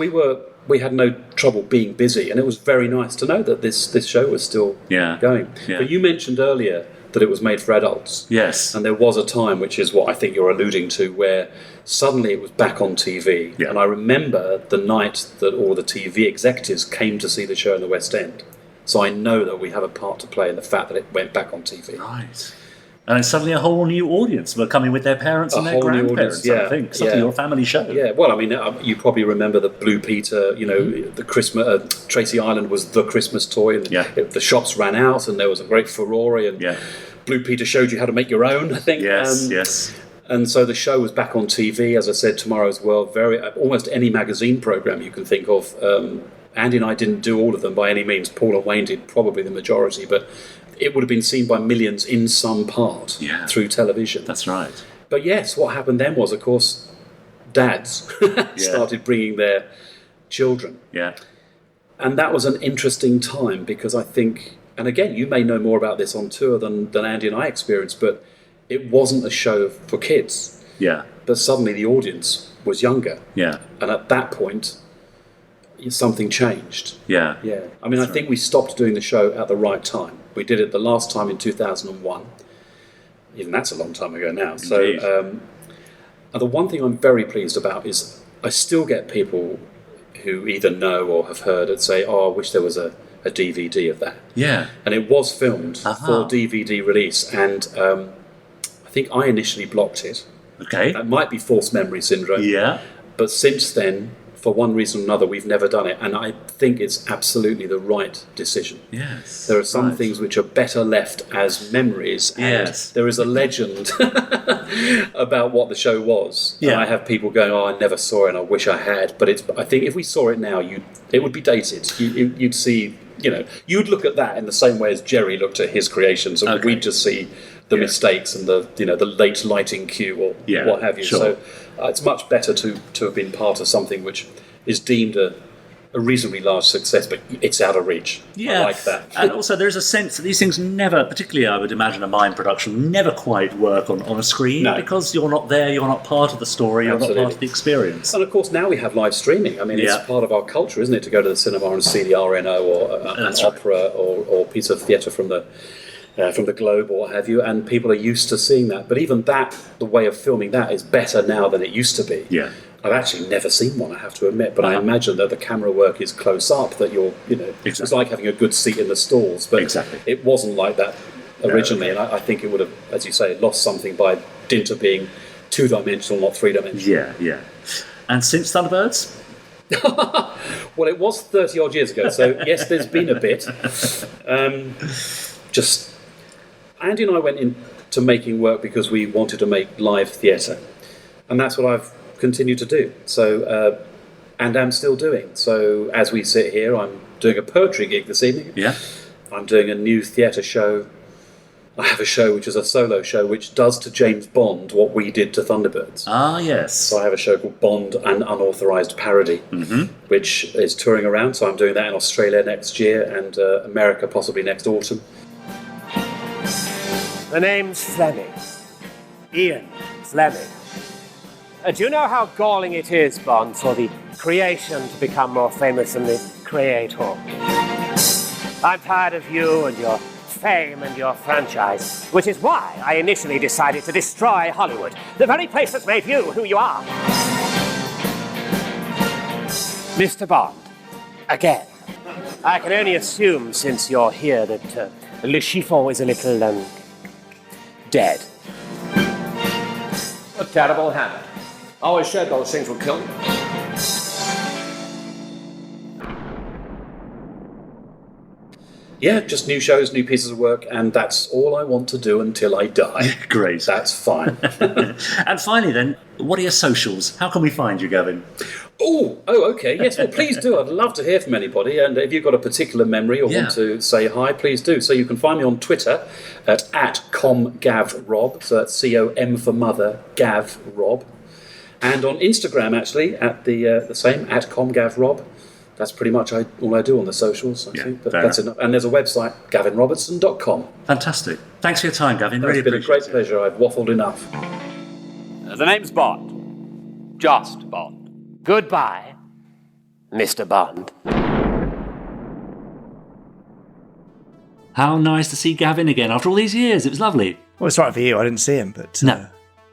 we had no trouble being busy, and it was very nice to know that this show was still going. Yeah. But you mentioned earlier that it was made for adults. Yes. And there was a time, which is what I think you're alluding to, where suddenly it was back on TV. Yeah. And I remember the night that all the TV executives came to see the show in the West End. So I know that we have a part to play in the fact that it went back on TV. Right. And then suddenly a whole new audience were coming with their parents and their grandparents, I think. Suddenly your family show. Yeah, well, I mean, you probably remember the Blue Peter, the Christmas, Tracy Island was the Christmas toy, and the shops ran out, and there was a great furore, and Blue Peter showed you how to make your own, I think. Yes. And so the show was back on TV, as I said, Tomorrow's World, almost any magazine programme you can think of. Andy and I didn't do all of them by any means. Paul and Wayne did probably the majority, but it would have been seen by millions in some part through television. That's right. But yes, what happened then was, of course, dads started bringing their children. Yeah. And that was an interesting time because I think, and again, you may know more about this on tour than Andy and I experienced, but it wasn't a show for kids. Yeah. But suddenly the audience was younger. Yeah. And at that point, something changed. Yeah. I mean, I think we stopped doing the show at the right time. We did it the last time in 2001. Even that's a long time ago now. Indeed. So, and the one thing I'm very pleased about is I still get people who either know or have heard it say, I wish there was a DVD of that. Yeah. And it was filmed for DVD release, and I think I initially blocked it. Okay. That might be false memory syndrome. Yeah. But since then, for one reason or another, we've never done it, and I think it's absolutely the right decision. Yes. There are some things which are better left as memories, and there is a legend about what the show was. Yeah. And I have people going, I never saw it and I wish I had, but I think if we saw it now, it would be dated. You'd see, you'd look at that in the same way as Gerry looked at his creations, and we'd just see the mistakes and the late lighting cue or what have you. Sure. So it's much better to have been part of something which is deemed a reasonably large success, but it's out of reach. Yeah. I like that. And also there's a sense that these things never, particularly I would imagine a mime production, never quite work on a screen because you're not there, you're not part of the story, you're not part of the experience. And of course now we have live streaming. I mean, it's part of our culture, isn't it, to go to the cinema and see the RNO or an opera or piece of theatre from the Globe or what have you, and people are used to seeing that. But even that, the way of filming that is better now than it used to be. Yeah. I've actually never seen one, I have to admit, but I imagine that the camera work is close up, that you're, it's like having a good seat in the stalls, but it wasn't like that originally, and I think it would have, as you say, lost something by dint of being two-dimensional, not three-dimensional. Yeah. And since Thunderbirds? Well, it was 30-odd years ago, so yes, there's been a bit. Andy and I went into making work because we wanted to make live theatre, and that's what I've continued to do. So and am still doing. So as we sit here, I'm doing a poetry gig this evening. Yeah. I'm doing a new theatre show. I have a show which is a solo show which does to James Bond what we did to Thunderbirds. Ah, yes. So I have a show called Bond, an Unauthorised Parody, which is touring around. So I'm doing that in Australia next year and America possibly next autumn. The name's Fleming. Ian Fleming. Do you know how galling it is, Bond, for the creation to become more famous than the creator? I'm tired of you and your fame and your franchise, which is why I initially decided to destroy Hollywood, the very place that's made you who you are. Mr. Bond, again. I can only assume, since you're here, that Le Chiffon is a little, dead. A terrible habit. Always said those things would kill you. Yeah, just new shows, new pieces of work, and that's all I want to do until I die. Great. That's fine. And finally then, what are your socials? How can we find you, Gavin? Oh, okay. Yes, well, please do. I'd love to hear from anybody. And if you've got a particular memory or want to say hi, please do. So you can find me on Twitter at @comgavrob. So that's C-O-M for mother, Gav Rob. And on Instagram, actually, at the same, @comgavrob. That's pretty much all I do on the socials, I think. But that's enough. And there's a website, gavinrobertson.com. Fantastic. Thanks for your time, Gavin. It's been a great pleasure. I've waffled enough. The name's Bond. Just Bond. Goodbye, Mr. Bond. How nice to see Gavin again after all these years. It was lovely. Well, it's right for you. I didn't see him, but no.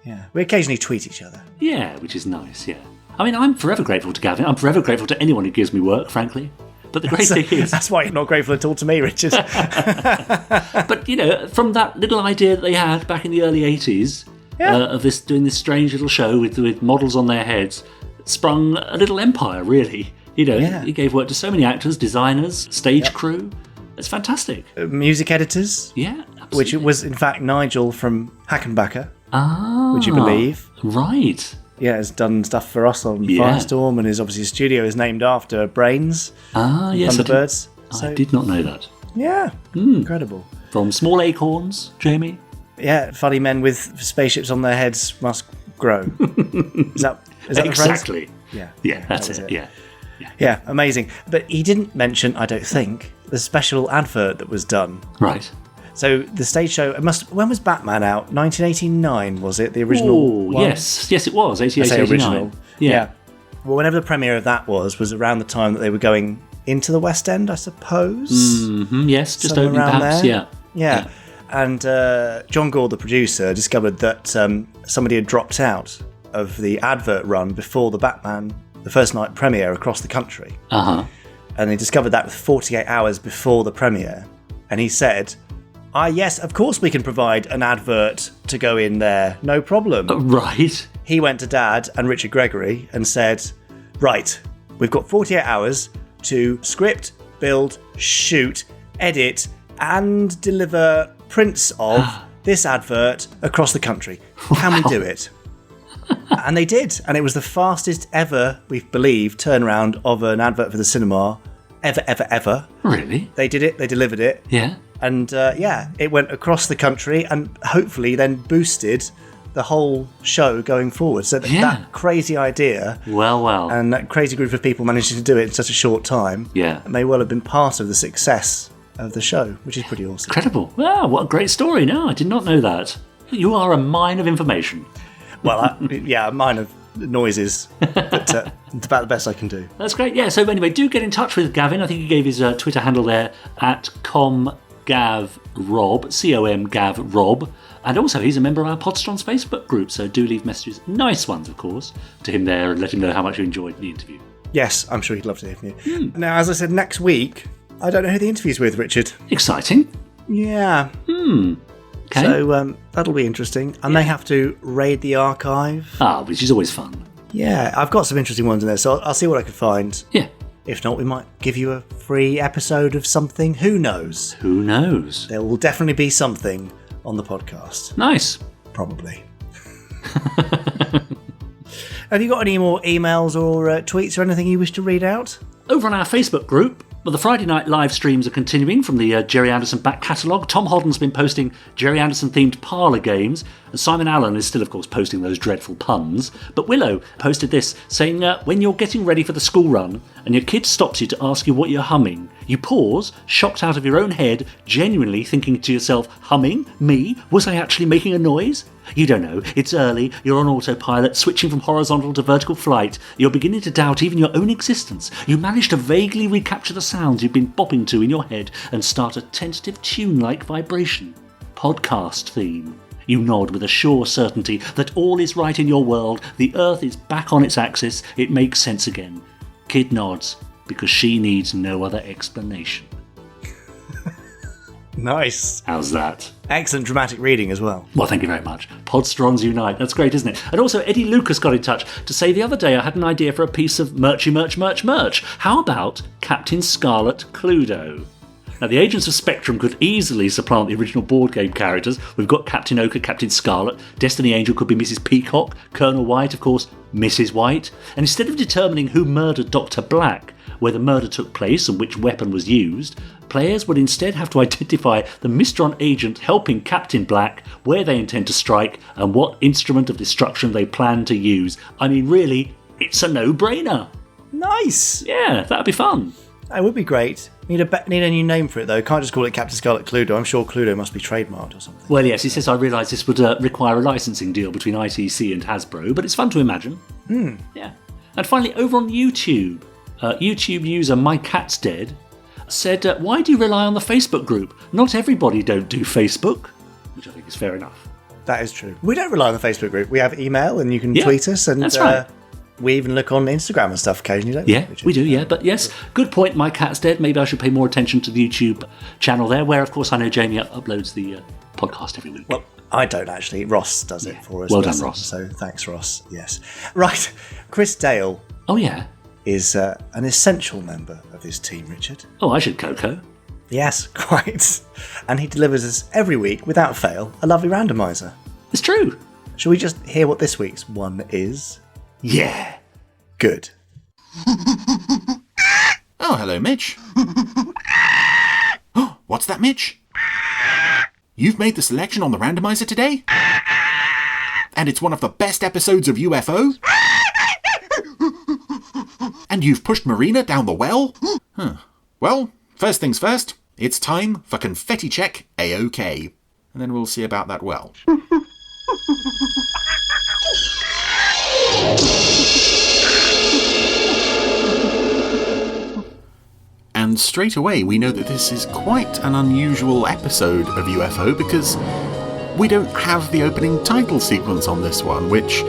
Yeah, we occasionally tweet each other. Yeah, which is nice, yeah. I mean, I'm forever grateful to Gavin. I'm forever grateful to anyone who gives me work, frankly. But the great thing is... That's why you're not grateful at all to me, Richard. But, from that little idea that they had back in the early 80s of doing this strange little show with models on their heads, it sprung a little empire, really. He gave work to so many actors, designers, stage crew. It's fantastic. Music editors. Yeah, absolutely. Which was, in fact, Nigel from Hackenbacker. Ah. Would you believe? Right. Yeah, has done stuff for us on Firestorm, and his studio is named after Brains. Ah, yes. Thunderbirds. I did not know that. Yeah, incredible. From small acorns, Jamie. Yeah, funny men with spaceships on their heads must grow. Is that exactly? The phrase? Yeah, that's it. Yeah, amazing. But he didn't mention, I don't think, the special advert that was done. Right. So the stage show, when was Batman out? 1989, was it? The original one? Yes, it was. 88, original. Yeah. Well, whenever the premiere of that was around the time that they were going into the West End, I suppose. Mm-hmm, yes, just somewhere opening around perhaps, there. Yeah. And John Gore, the producer, discovered that somebody had dropped out of the advert run before the first night premiere across the country. Uh-huh. And they discovered that with 48 hours before the premiere. And he said... yes, of course we can provide an advert to go in there. No problem. Right. He went to Dad and Richard Gregory and said, right, we've got 48 hours to script, build, shoot, edit, and deliver prints of this advert across the country. Can we do it? And they did. And it was the fastest ever, we believe, turnaround of an advert for the cinema ever. Really? They did it. They delivered it. Yeah. And it went across the country and hopefully then boosted the whole show going forward. So that crazy idea, well, and that crazy group of people managing to do it in such a short time, may well have been part of the success of the show, which is pretty awesome. Incredible! Wow, what a great story! No, I did not know that. You are a mine of information. Well, a mine of noises, but it's about the best I can do. That's great. Yeah. So anyway, do get in touch with Gavin. I think he gave his Twitter handle there at comgavrob, COMGavrob. And also, he's a member of our Podstrons Facebook group, so do leave messages, nice ones, of course, to him there and let him know how much you enjoyed the interview. Yes, I'm sure he'd love to hear from you. Now, as I said, next week, I don't know who the interview's with, Richard. Exciting. Yeah. Okay. So that'll be interesting. I may have to raid the archive. Which is always fun. Yeah, I've got some interesting ones in there, so I'll see what I can find. Yeah. If not, we might give you a free episode of something. Who knows? Who knows? There will definitely be something on the podcast. Nice. Probably. Have you got any more emails or tweets or anything you wish to read out? Over on our Facebook group, well, the Friday night live streams are continuing from the Gerry Anderson back catalogue. Tom Hodden's been posting Gerry Anderson-themed parlour games, and Simon Allen is still, of course, posting those dreadful puns. But Willow posted this, saying, when you're getting ready for the school run and your kid stops you to ask you what you're humming, you pause, shocked out of your own head, genuinely thinking to yourself, humming? Me? Was I actually making a noise? You don't know. It's early, you're on autopilot, switching from horizontal to vertical flight. You're beginning to doubt even your own existence. You manage to vaguely recapture the sounds you've been bopping to in your head and start a tentative tune-like vibration. Podcast theme. You nod with a sure certainty that all is right in your world, the Earth is back on its axis, it makes sense again. Kid nods, because she needs no other explanation. Nice. How's that? Excellent dramatic reading as well. Well, thank you very much. Podstrongs unite. That's great, isn't it? And also, Eddie Lucas got in touch to say the other day I had an idea for a piece of merch. How about Captain Scarlet Cluedo? Now, the Agents of Spectrum could easily supplant the original board game characters. We've got Captain Ochre, Captain Scarlet, Destiny Angel could be Mrs. Peacock, Colonel White, of course, Mrs. White. And instead of determining who murdered Dr. Black, where the murder took place and which weapon was used, players would instead have to identify the Mistron agent helping Captain Black, where they intend to strike, and what instrument of destruction they plan to use. I mean, really, it's a no-brainer. Nice. Yeah, that'd be fun. That would be great. Need a new name for it, though. Can't just call it Captain Scarlet Cluedo. I'm sure Cluedo must be trademarked or something. Well, yes, he says, I realise this would require a licensing deal between ITC and Hasbro, but it's fun to imagine. Yeah. And finally, over on YouTube, YouTube user My Cat's Dead said, why do you rely on the Facebook group? Not everybody don't do Facebook, which I think is fair enough. That is true. We don't rely on the Facebook group. We have email and you can tweet us, and that's right. We even look on Instagram and stuff occasionally, don't we? Yeah, we do, yeah. But yes, good point, My Cat's Dead. Maybe I should pay more attention to the YouTube channel there, where, of course, I know Jamie uploads the podcast every week. Well, I don't actually. Ross does it for us. Well done, Ross. So thanks, Ross. Yes. Right. Chris Dale. Oh, yeah. Is an essential member of this team, Richard. Oh, I should Coco. Yes, quite. And he delivers us every week, without fail, a lovely randomiser. It's true. Shall we just hear what this week's one is? Yeah. Good. Oh, hello, Mitch. Oh, what's that, Mitch? You've made the selection on the randomizer today? And it's one of the best episodes of UFO? And you've pushed Marina down the well? Huh. Well, first things first, it's time for Confetti Check A-OK. And then we'll see about that well. And straight away we know that this is quite an unusual episode of UFO because we don't have the opening title sequence on this one, which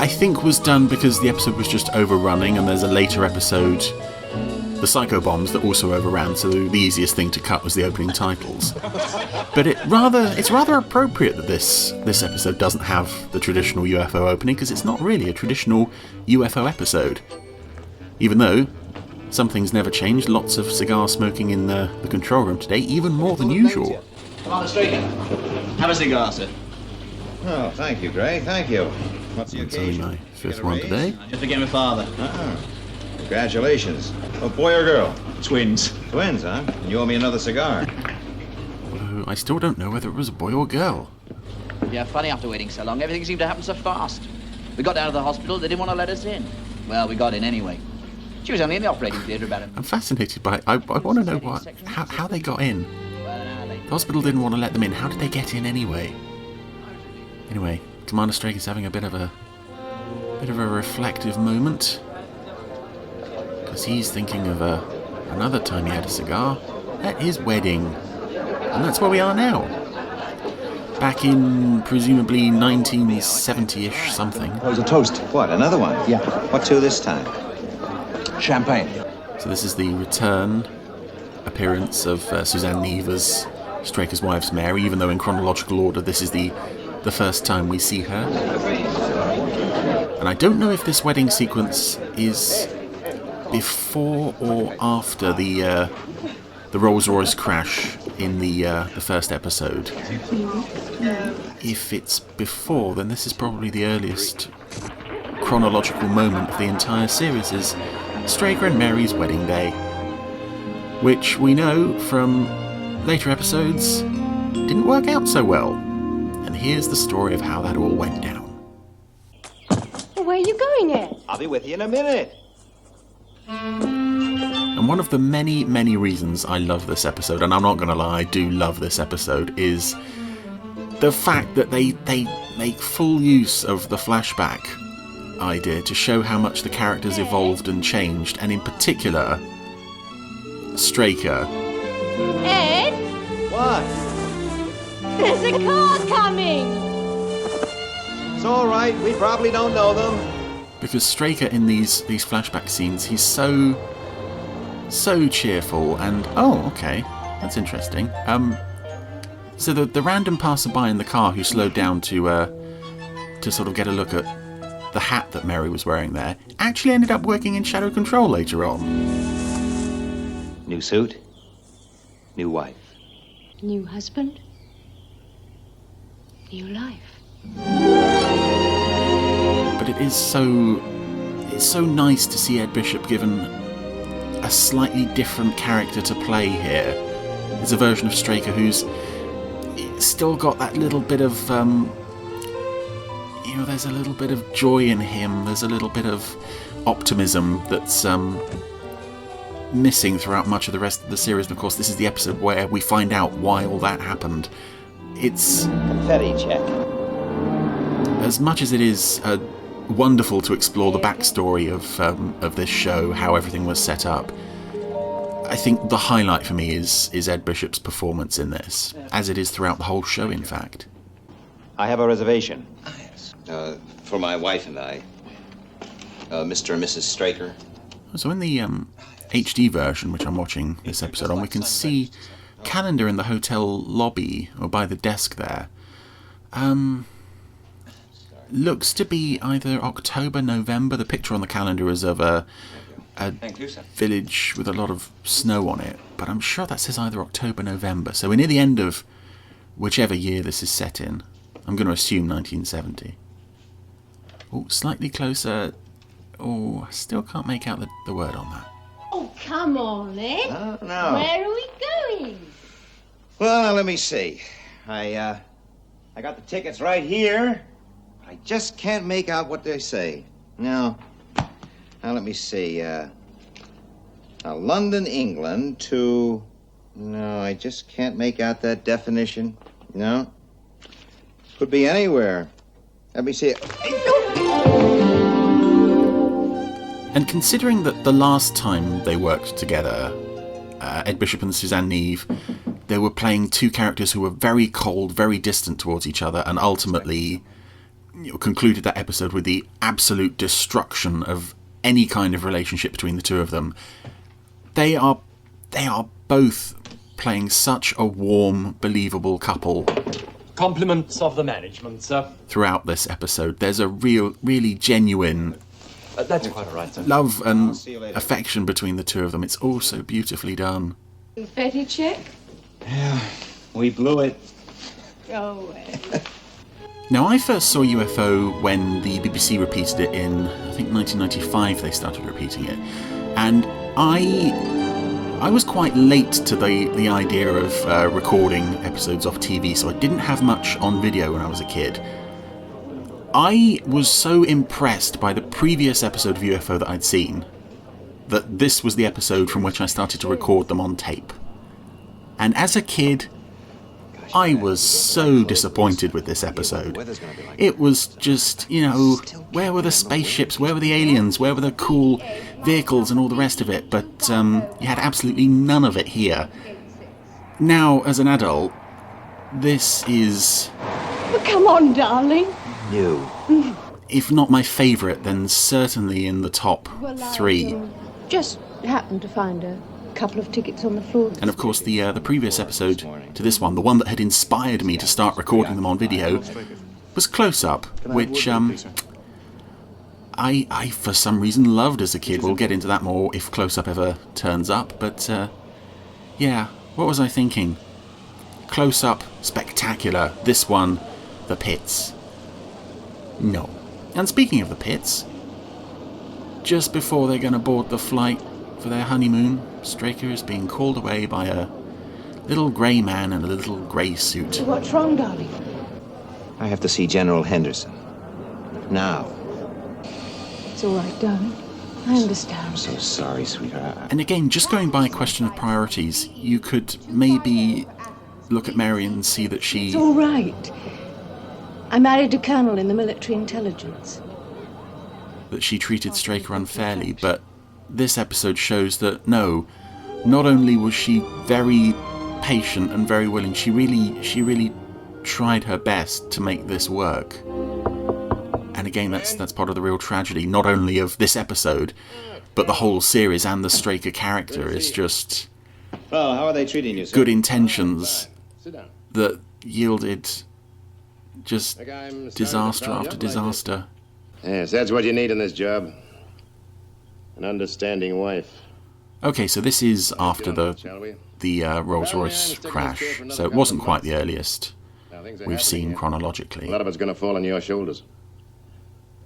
I think was done because the episode was just overrunning, and there's a later episode, The Psycho Bombs, that also overran, so the easiest thing to cut was the opening titles. But it's rather appropriate that this episode doesn't have the traditional UFO opening, because it's not really a traditional UFO episode. Even though some things never changed, lots of cigar smoking in the control room today, even more than usual. Come on, Straker. Have a cigar, sir. Oh, thank you, Gray, thank you. What's the occasion? Only my fifth one today. Just became a father. Congratulations. Oh, boy or girl? Twins. Twins, huh? And you owe me another cigar. Although I still don't know whether it was a boy or girl. Yeah, funny after waiting so long. Everything seemed to happen so fast. We got down to the hospital, they didn't want to let us in. Well, we got in anyway. She was only in the operating theatre about I'm fascinated by it. I want to know how they got in. The hospital didn't want to let them in. How did they get in anyway? Anyway, Commander Strake is having a bit of a reflective moment, because he's thinking of another time he had a cigar at his wedding, and that's where we are now. Back in presumably 1970-ish something. Oh, it's a toast. What, another one? Yeah. What to this time? Champagne. So this is the return appearance of Suzanne Neve as Straker's wife's Mary, even though in chronological order this is the first time we see her. And I don't know if this wedding sequence is before or after the Rolls-Royce crash in the first episode. If it's before, then this is probably the earliest chronological moment of the entire series, is Straker and Mary's wedding day, which we know from later episodes didn't work out so well. And here's the story of how that all went down. Where are you going, Ed? I'll be with you in a minute. And one of the many, many reasons I love this episode, and I'm not going to lie, I do love this episode, is the fact that they make full use of the flashback idea to show how much the characters evolved and changed, and in particular, Straker. Ed? What? There's a car coming! It's all right. We probably don't know them. Because Straker in these flashback scenes, he's so cheerful and okay, that's interesting. So the random passerby in the car who slowed down to sort of get a look at the hat that Mary was wearing there actually ended up working in Shadow Control later on. New suit, new wife. New husband? New life. But it's so nice to see Ed Bishop given a slightly different character to play here. It's a version of Straker who's still got that little bit of there's a little bit of joy in him, there's a little bit of optimism that's missing throughout much of the rest of the series. And of course, this is the episode where we find out why all that happened. It's confetti check. As much as it is wonderful to explore the backstory of this show, how everything was set up, I think the highlight for me is Ed Bishop's performance in this, as it is throughout the whole show, in fact. I have a reservation. For my wife and I. Mr. and Mrs. Straker. So in the HD version, which I'm watching this episode on, we can see calendar in the hotel lobby, or by the desk there. Looks to be either October, November. The picture on the calendar is of a village with a lot of snow on it, but I'm sure that says either October, November. So we're near the end of whichever year this is set in. I'm going to assume 1970. Oh, slightly closer. Oh, I still can't make out the word on that. Oh, come on, Ed. No. Where are we going? Well, now let me see. I got the tickets right here. I just can't make out what they say. Now let me see. London, England to... No, I just can't make out that definition. No. Could be anywhere. Let me see. And considering that the last time they worked together, Ed Bishop and Suzanne Neve, they were playing two characters who were very cold, very distant towards each other, and ultimately concluded that episode with the absolute destruction of any kind of relationship between the two of them. They are both playing such a warm, believable couple. Compliments of the management, sir. Throughout this episode, there's a really genuine that's quite all right, sir. love and affection between the two of them. It's all so beautifully done. Confetti check? Yeah, we blew it. Go away. Now, I first saw UFO when the BBC repeated it in, I think, 1995 they started repeating it. And I was quite late to the idea of recording episodes off TV, so I didn't have much on video when I was a kid. I was so impressed by the previous episode of UFO that I'd seen that this was the episode from which I started to record them on tape. And as a kid, I was so disappointed with this episode. It was just, where were the spaceships, where were the aliens, where were the cool vehicles and all the rest of it, but you had absolutely none of it here. Now, as an adult, this is... Well, come on, darling. New. If not my favourite, then certainly in the top 3. Just happened to find a couple of tickets on the floor. And of course the previous episode to this one, the one that had inspired me to start recording them on video, was Close Up, which I for some reason loved as a kid. We'll get into that more if Close Up ever turns up, but yeah, what was I thinking? close-up, spectacular. This one, the pits. No. And speaking of the pits, just before they're going to board the flight for their honeymoon, Straker is being called away by a little grey man in a little grey suit. What's wrong, darling? I have to see General Henderson. Now. It's all right, darling. I understand. I'm so sorry, sweetheart. And again, just going by a question of priorities, you could maybe look at Mary and see that she... It's all right. I married a colonel in the military intelligence. That she treated Straker unfairly, but this episode shows that no, not only was she very patient and very willing, she really tried her best to make this work. And again, that's part of the real tragedy, not only of this episode, but the whole series and the Straker character is just... Well, how are they treating you, sir? Good intentions that yielded just disaster after disaster. Yes, that's what you need in this job. An understanding wife. Okay, so this is after the Rolls-Royce crash, so it wasn't quite the earliest we've seen chronologically. A lot of it's going to fall on your shoulders.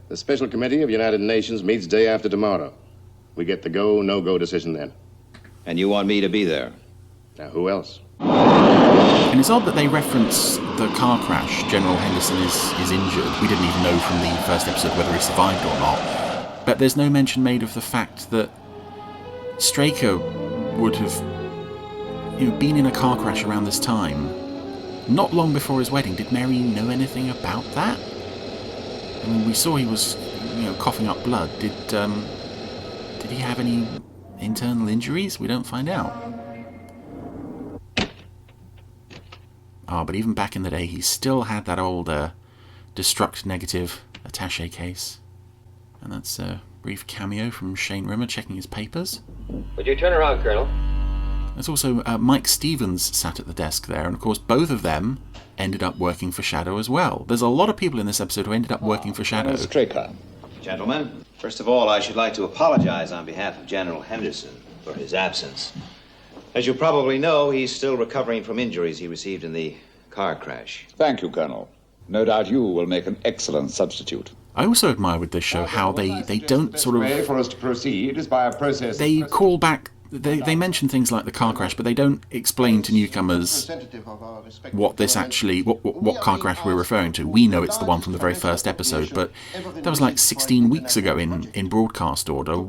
The Special Committee of United Nations meets day after tomorrow. We get the go, no-go decision then. And you want me to be there? Now, who else? And it's odd that they reference the car crash. General Henderson is injured. We didn't even know from the first episode whether he survived or not. But there's no mention made of the fact that Straker would have been in a car crash around this time. Not long before his wedding. Did Mary know anything about that? I mean, we saw he was coughing up blood. Did he have any internal injuries? We don't find out. But even back in the day, he still had that old destruct negative attaché case. And that's a brief cameo from Shane Rimmer checking his papers. Would you turn around, Colonel? There's also Mike Stevens sat at the desk there, and of course both of them ended up working for Shadow as well. There's a lot of people in this episode who ended up working for Shadow. Gentlemen, first of all, I should like to apologize on behalf of General Henderson for his absence. As you probably know, he's still recovering from injuries he received in the car crash. Thank you, Colonel. No doubt you will make an excellent substitute. I also admire with this show how they don't sort of... The way for us to proceed is by a process... They call back... They mention things like the car crash, but they don't explain to newcomers what this actually... What car crash we're referring to. We know it's the one from the very first episode, but that was like 16 weeks ago in broadcast order.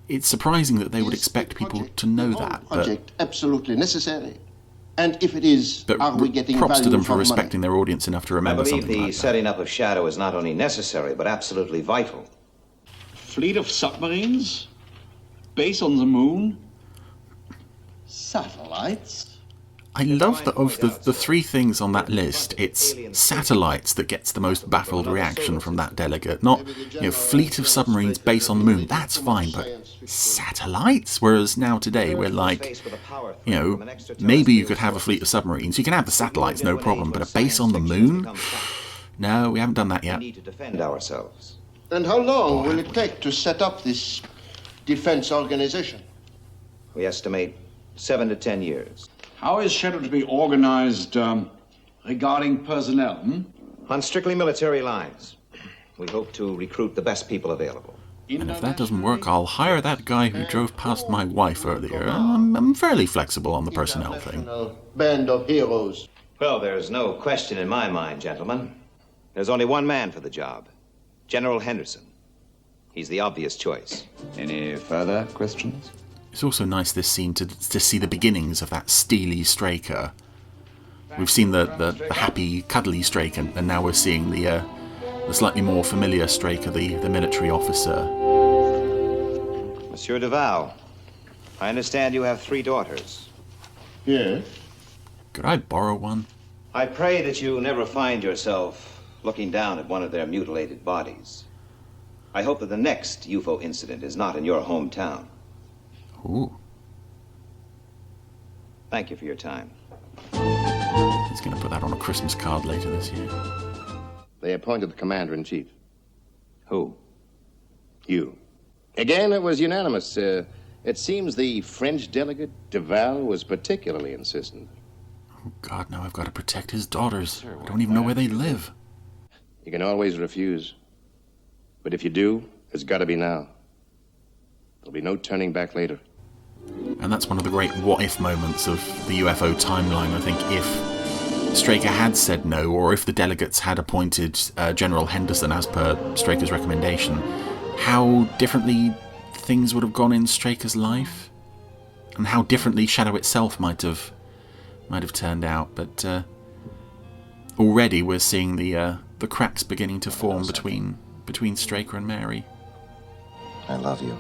It's surprising that they would expect people to know that, but... Absolutely necessary. And if it is, are we getting props to them for value respecting their audience enough to remember something like that. I believe the setting up of Shadow is not only necessary, but absolutely vital. Fleet of submarines? Base on the moon? Satellites? I love that of the three things on that list, it's satellites that gets the most baffled reaction from that delegate. Not, fleet of submarines, base on the moon, that's fine, but satellites? Whereas now today we're like, maybe you could have a fleet of submarines, you can have the satellites, no problem, but a base on the moon? No, we haven't done that yet. We need to defend ourselves. And how long will it take to set up this defense organization? We estimate 7 to 10 years. How is Shadow to be organized regarding personnel? On strictly military lines. We hope to recruit the best people available. And if that doesn't work, I'll hire that guy who drove past my wife earlier. I'm fairly flexible on the personnel thing. Band of heroes. Well, there's no question in my mind, gentlemen. There's only one man for the job. General Henderson. He's the obvious choice. Any further questions? It's also nice this scene to see the beginnings of that steely Straker. We've seen the happy, cuddly Straker, and now we're seeing the slightly more familiar Straker, the military officer. Monsieur Duval, I understand you have 3 daughters. Yes. Could I borrow one? I pray that you never find yourself looking down at one of their mutilated bodies. I hope that the next UFO incident is not in your hometown. Ooh. Thank you for your time. He's going to put that on a Christmas card later this year. They appointed the commander-in-chief. Who? You. Again, it was unanimous. It seems the French delegate, Duval, was particularly insistent. Oh God, now I've got to protect his daughters. I don't even know where they live. You can always refuse. But if you do, it's got to be now. There'll be no turning back later. And that's one of the great what-if moments of the UFO timeline. I think if Straker had said no, or if the delegates had appointed General Henderson as per Straker's recommendation, how differently things would have gone in Straker's life, and how differently Shadow itself might have turned out. But already we're seeing the cracks beginning to form between Straker and Mary. I love you.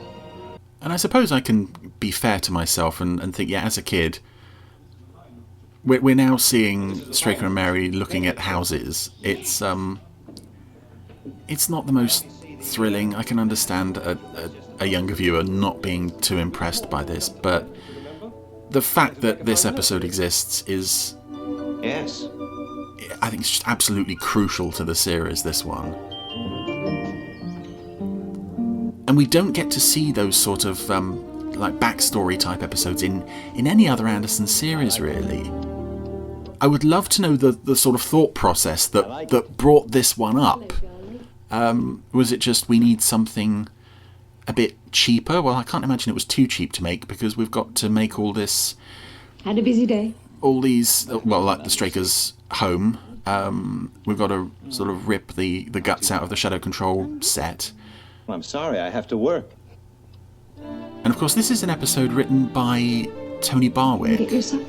And I suppose I can be fair to myself and think, yeah, as a kid, we're now seeing Straker and Mary looking at houses. It's not the most thrilling. I can understand a younger viewer not being too impressed by this, but the fact that this episode exists is, yes, I think it's just absolutely crucial to the series, this one. And we don't get to see those sort of like backstory type episodes in any other Anderson series, really. I would love to know the sort of thought process that brought this one up. Was it just we need something a bit cheaper? Well, I can't imagine it was too cheap to make, because we've got to make all this... Had a busy day. All these, well, like the Straker's home. We've got to sort of rip the guts out of the Shadow Control set. I'm sorry, I have to work. And of course, this is an episode written by Tony Barwick, Get your supper.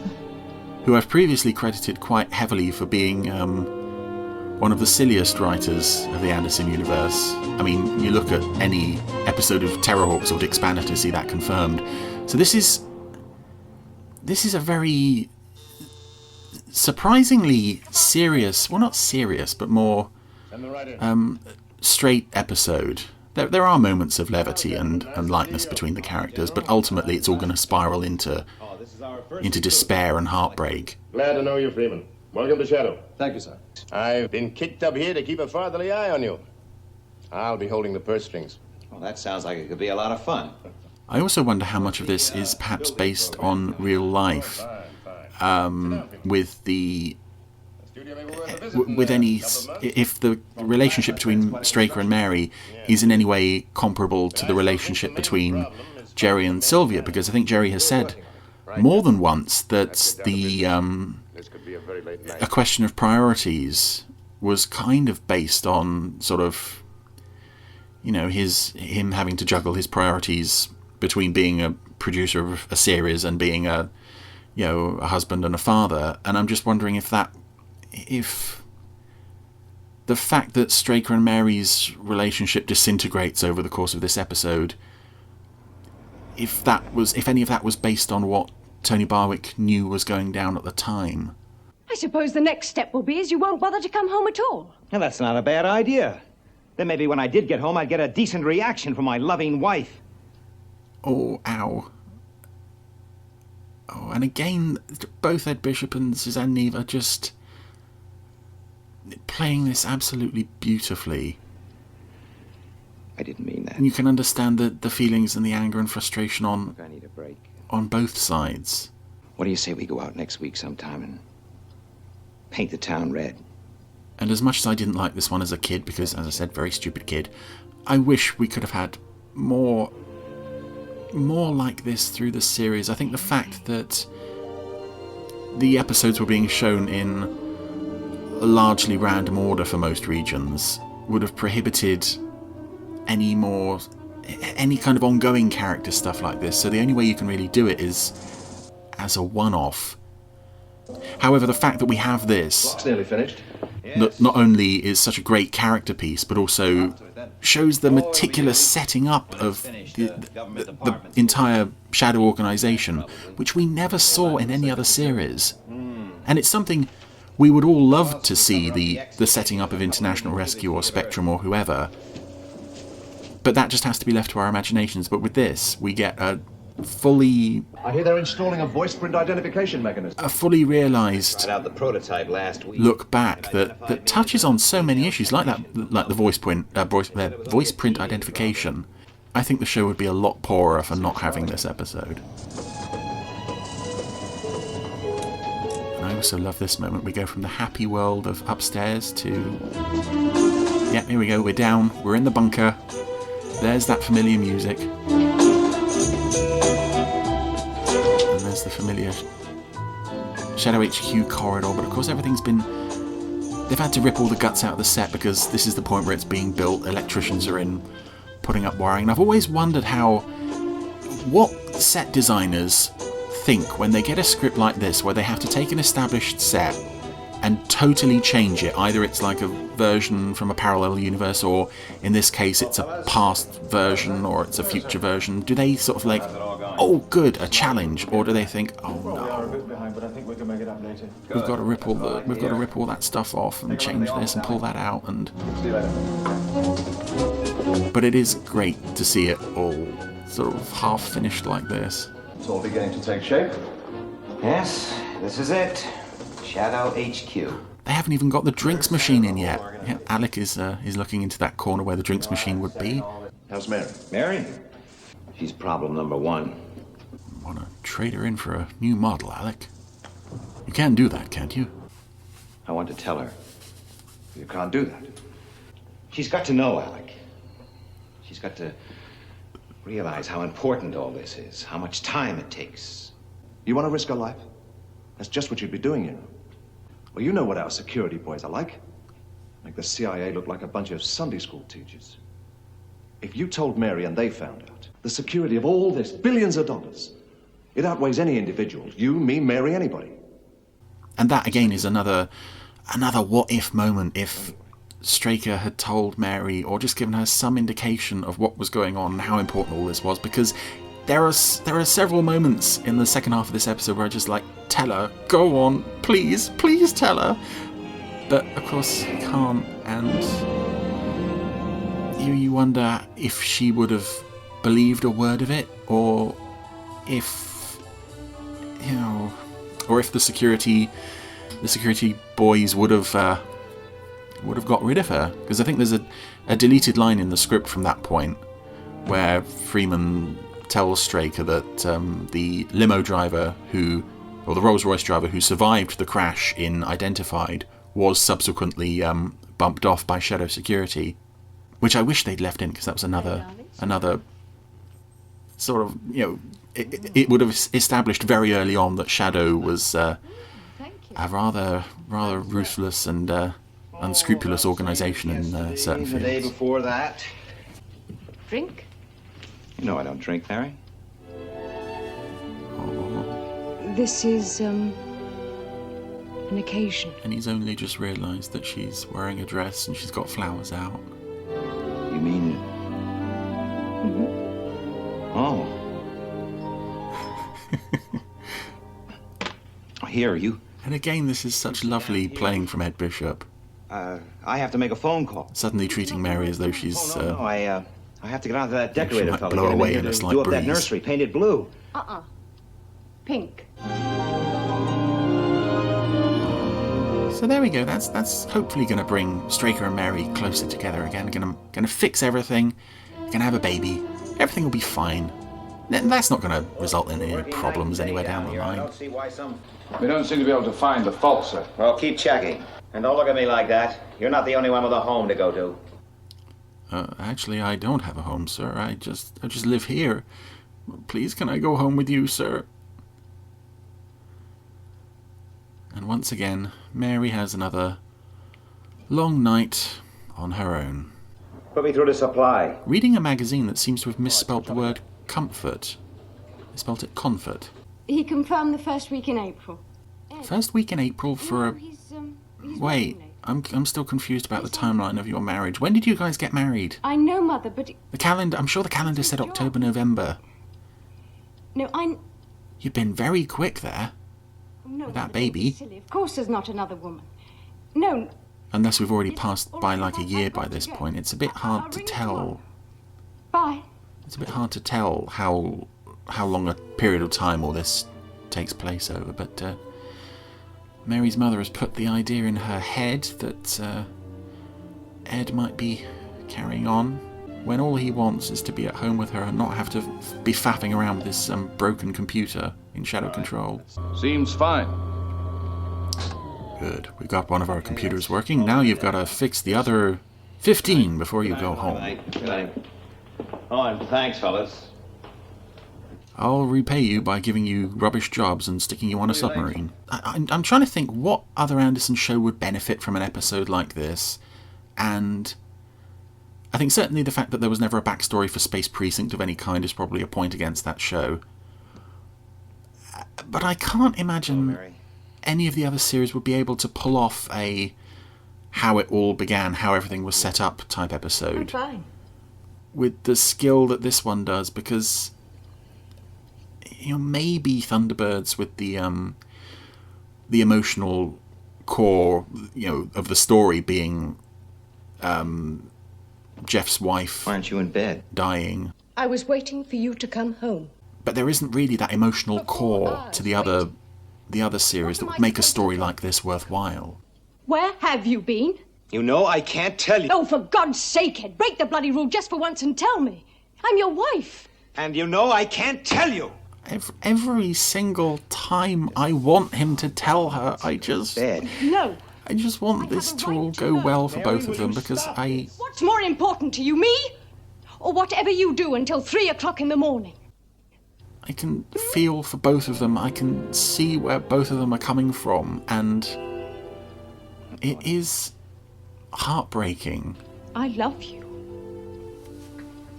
who I've previously credited quite heavily for being one of the silliest writers of the Anderson universe. I mean, you look at any episode of Terrorhawks or Dick Spanner to see that confirmed. So this is a very surprisingly serious, well, not serious, but more straight episode. There are moments of levity and lightness between the characters, but ultimately it's all going to spiral into despair and heartbreak. Glad to know you, Freeman. Welcome to Shadow. Thank you, sir. I've been kicked up here to keep a fatherly eye on you. I'll be holding the purse strings. Well, that sounds like it could be a lot of fun. I also wonder how much of this is perhaps based on real life, with if the relationship between Straker and Mary is in any way comparable to the relationship between Gerry and Sylvia, because I think Gerry has said more than once that a question of priorities was kind of based on sort of, you know, him having to juggle his priorities between being a producer of a series and being a husband and a father. And I'm just wondering if the fact that Straker and Mary's relationship disintegrates over the course of this episode, if any of that was based on what Tony Barwick knew was going down at the time. I suppose the next step will be is you won't bother to come home at all. Now, that's not a bad idea. Then maybe when I did get home, I'd get a decent reaction from my loving wife. Oh, ow. Oh, and again, both Ed Bishop and Suzanne Neve are just playing this absolutely beautifully. I didn't mean that. And you can understand the feelings and the anger and frustration Look, I need a break. on both sides. What do you say we go out next week sometime and paint the town red? And as much as I didn't like this one as a kid, because, as I said, very stupid kid, I wish we could have had more like this through the series. I think the fact that the episodes were being shown in a largely random order for most regions would have prohibited any kind of ongoing character stuff like this. So the only way you can really do it is as a one-off. However, the fact that we have this Clock's nearly finished. not only is such a great character piece, but also shows the meticulous setting up of the entire Shadow organisation, which we never saw in any other series. And it's something we would all love to see, the setting up of International Rescue or Spectrum or whoever. But that just has to be left to our imaginations. But with this, we get a fully... I hear they're installing a voice print identification mechanism. A fully realised Tried out the prototype last week. look back that touches on so many issues like that, like the voice print identification. I think the show would be a lot poorer for not having this episode. And I also love this moment. We go from the happy world of upstairs to... Yeah, here we go. We're down. We're in the bunker. There's that familiar music. And there's the familiar Shadow HQ corridor. But of course everything's been... They've had to rip all the guts out of the set because this is the point where it's being built. Electricians are in, putting up wiring. And I've always wondered what set designers think when they get a script like this, where they have to take an established set and totally change it. Either it's like a version from a parallel universe, or in this case it's a past version, or it's a future version. Do they sort of like, oh good, a challenge, or do they think, oh no, we've got to rip all that stuff off and change this and pull that out? And but it is great to see it all sort of half finished like this. It's all beginning to take shape. Yes, this is it. Shadow HQ. They haven't even got the drinks machine in yet. Yeah, Alec is looking into that corner where the drinks machine would be. How's Mary? Mary? She's problem number one. Want to trade her in for a new model, Alec? You can do that, can't you? I want to tell her. You can't do that. She's got to know, Alec. She's got to realize how important all this is, how much time it takes. You want to risk her life? That's just what you'd be doing, you know. Well, you know what our security boys are like. Make the CIA look like a bunch of Sunday school teachers. If you told Mary and they found out, the security of all this, billions of dollars, it outweighs any individual. You, me, Mary, anybody. And that, again, is another what-if moment. If Straker had told Mary, or just given her some indication of what was going on and how important all this was, because there are several moments in the second half of this episode where I just like, tell her, go on, please tell her. But of course you can't, and you wonder if she would have believed a word of it, or if, you know, or if the security boys would have got rid of her. Because I think there's a deleted line in the script from that point where Freeman tells Straker that the limo driver or the Rolls-Royce driver who survived the crash in Identified was subsequently bumped off by Shadow security, which I wish they'd left in, because that was another sort of, you know, it would have established very early on that Shadow was a rather ruthless and unscrupulous organisation in certain fields. The day before that. Drink? You know I don't drink, Mary. This is, an occasion. And he's only just realised that she's wearing a dress and she's got flowers out. You mean... Mm-hmm. Oh. Here, you... And again, this is such lovely playing from Ed Bishop. I have to make a phone call. Suddenly treating Mary as though she's... No, I have to get onto that decorator might fellow. blow away in a slight do up breeze. that nursery, painted blue. Pink. So there we go. That's hopefully going to bring Straker and Mary closer together again. Going to fix everything. Going to have a baby. Everything will be fine. That's not going to result in any problems anywhere down the line. We don't seem to be able to find the fault, sir. Well, keep checking. And don't look at me like that. You're not the only one with a home to go to. Actually, I don't have a home, sir. I just live here. Please, can I go home with you, sir? And once again, Mary has another long night on her own. Put me through the supply. Reading a magazine that seems to have misspelt the word comfort. They spelt it comfort. He confirmed the first week in April. First week in April for a... Wait, I'm still confused about the timeline of your marriage. When did you guys get married? I know, Mother, but... The calendar... I'm sure the calendar said October, November. No, You've been very quick there. No, with that baby. Silly. Of course there's not another woman. No. Unless we've already passed by like a year by this point. It's a bit hard to tell. Bye. It's a bit hard to tell how long a period of time all this takes place over, but Mary's mother has put the idea in her head that Ed might be carrying on when all he wants is to be at home with her and not have to be faffing around with this broken computer in Shadow Control. Seems fine. Good. We've got one of our computers working. Now you've got to fix the other 15 before you go home. Good night. Oh, and thanks, fellas. I'll repay you by giving you rubbish jobs and sticking you on a submarine. I'm trying to think what other Anderson show would benefit from an episode like this, and I think certainly the fact that there was never a backstory for Space Precinct of any kind is probably a point against that show. But I can't imagine any of the other series would be able to pull off a how it all began, how everything was set up type episode with the skill that this one does, because maybe Thunderbirds with the emotional core of the story being Jeff's wife, why aren't you in bed, dying. I was waiting for you to come home. But there isn't really that emotional core to the other series that would make a story like this worthwhile. Where have you been? You know I can't tell you. Oh, for God's sake, Ed, break the bloody rule just for once and tell me. I'm your wife. And you know I can't tell you. Every single time I want him to tell her, No. I just want this to all go well for both of them, because What's more important to you, me? Or whatever you do until 3 o'clock in the morning? I can feel for both of them. I can see where both of them are coming from, and it is heartbreaking. I love you.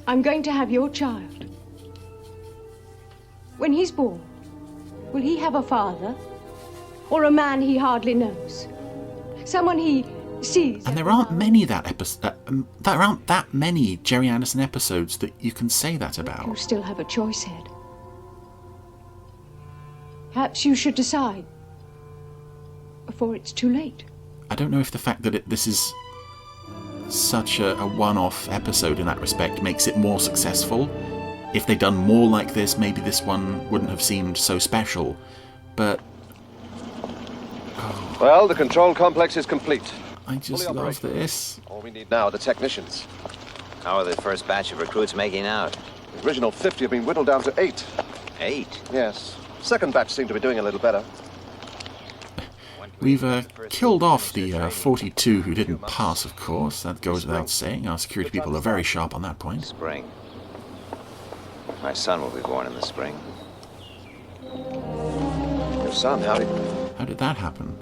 I'm going to have your child. When he's born, will he have a father? Or a man he hardly knows? Someone he sees? And there aren't many there aren't that many Gerry Anderson episodes that you can say that about. You still have a choice, Ed. Perhaps you should decide before it's too late. I don't know if the fact that this is such a one-off episode in that respect makes it more successful. If they'd done more like this, maybe this one wouldn't have seemed so special. But Well, the control complex is complete. I just love this. All we need now are the technicians. How are the first batch of recruits making out? The original 50 have been whittled down to 8. 8? Yes. Second batch seem to be doing a little better. We've killed off the 42 who didn't pass, of course. That goes without saying. Our security people are very sharp on that point. Spring. My son will be born in the spring. Your son, how did that happen?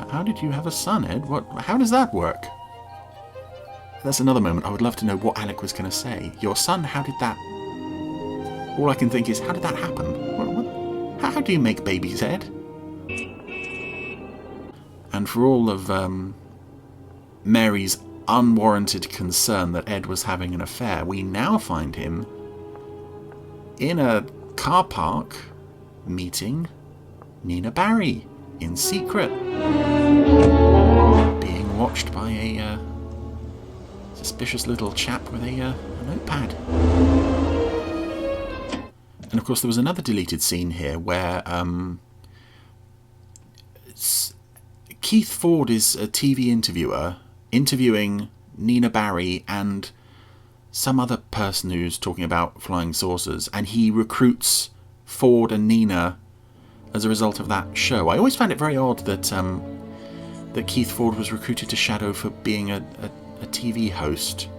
How did you have a son, Ed? How does that work? That's another moment I would love to know what Alec was going to say. Your son, how did that... All I can think is, how did that happen? How do you make babies, Ed? And for all of Mary's unwarranted concern that Ed was having an affair, we now find him in a car park meeting Nina Barry in secret, being watched by a suspicious little chap with a notepad. And of course there was another deleted scene here where Keith Ford is a TV interviewer interviewing Nina Barry and some other person who's talking about flying saucers, and he recruits Ford and Nina as a result of that show. I always found it very odd that that Keith Ford was recruited to Shadow for being a TV host,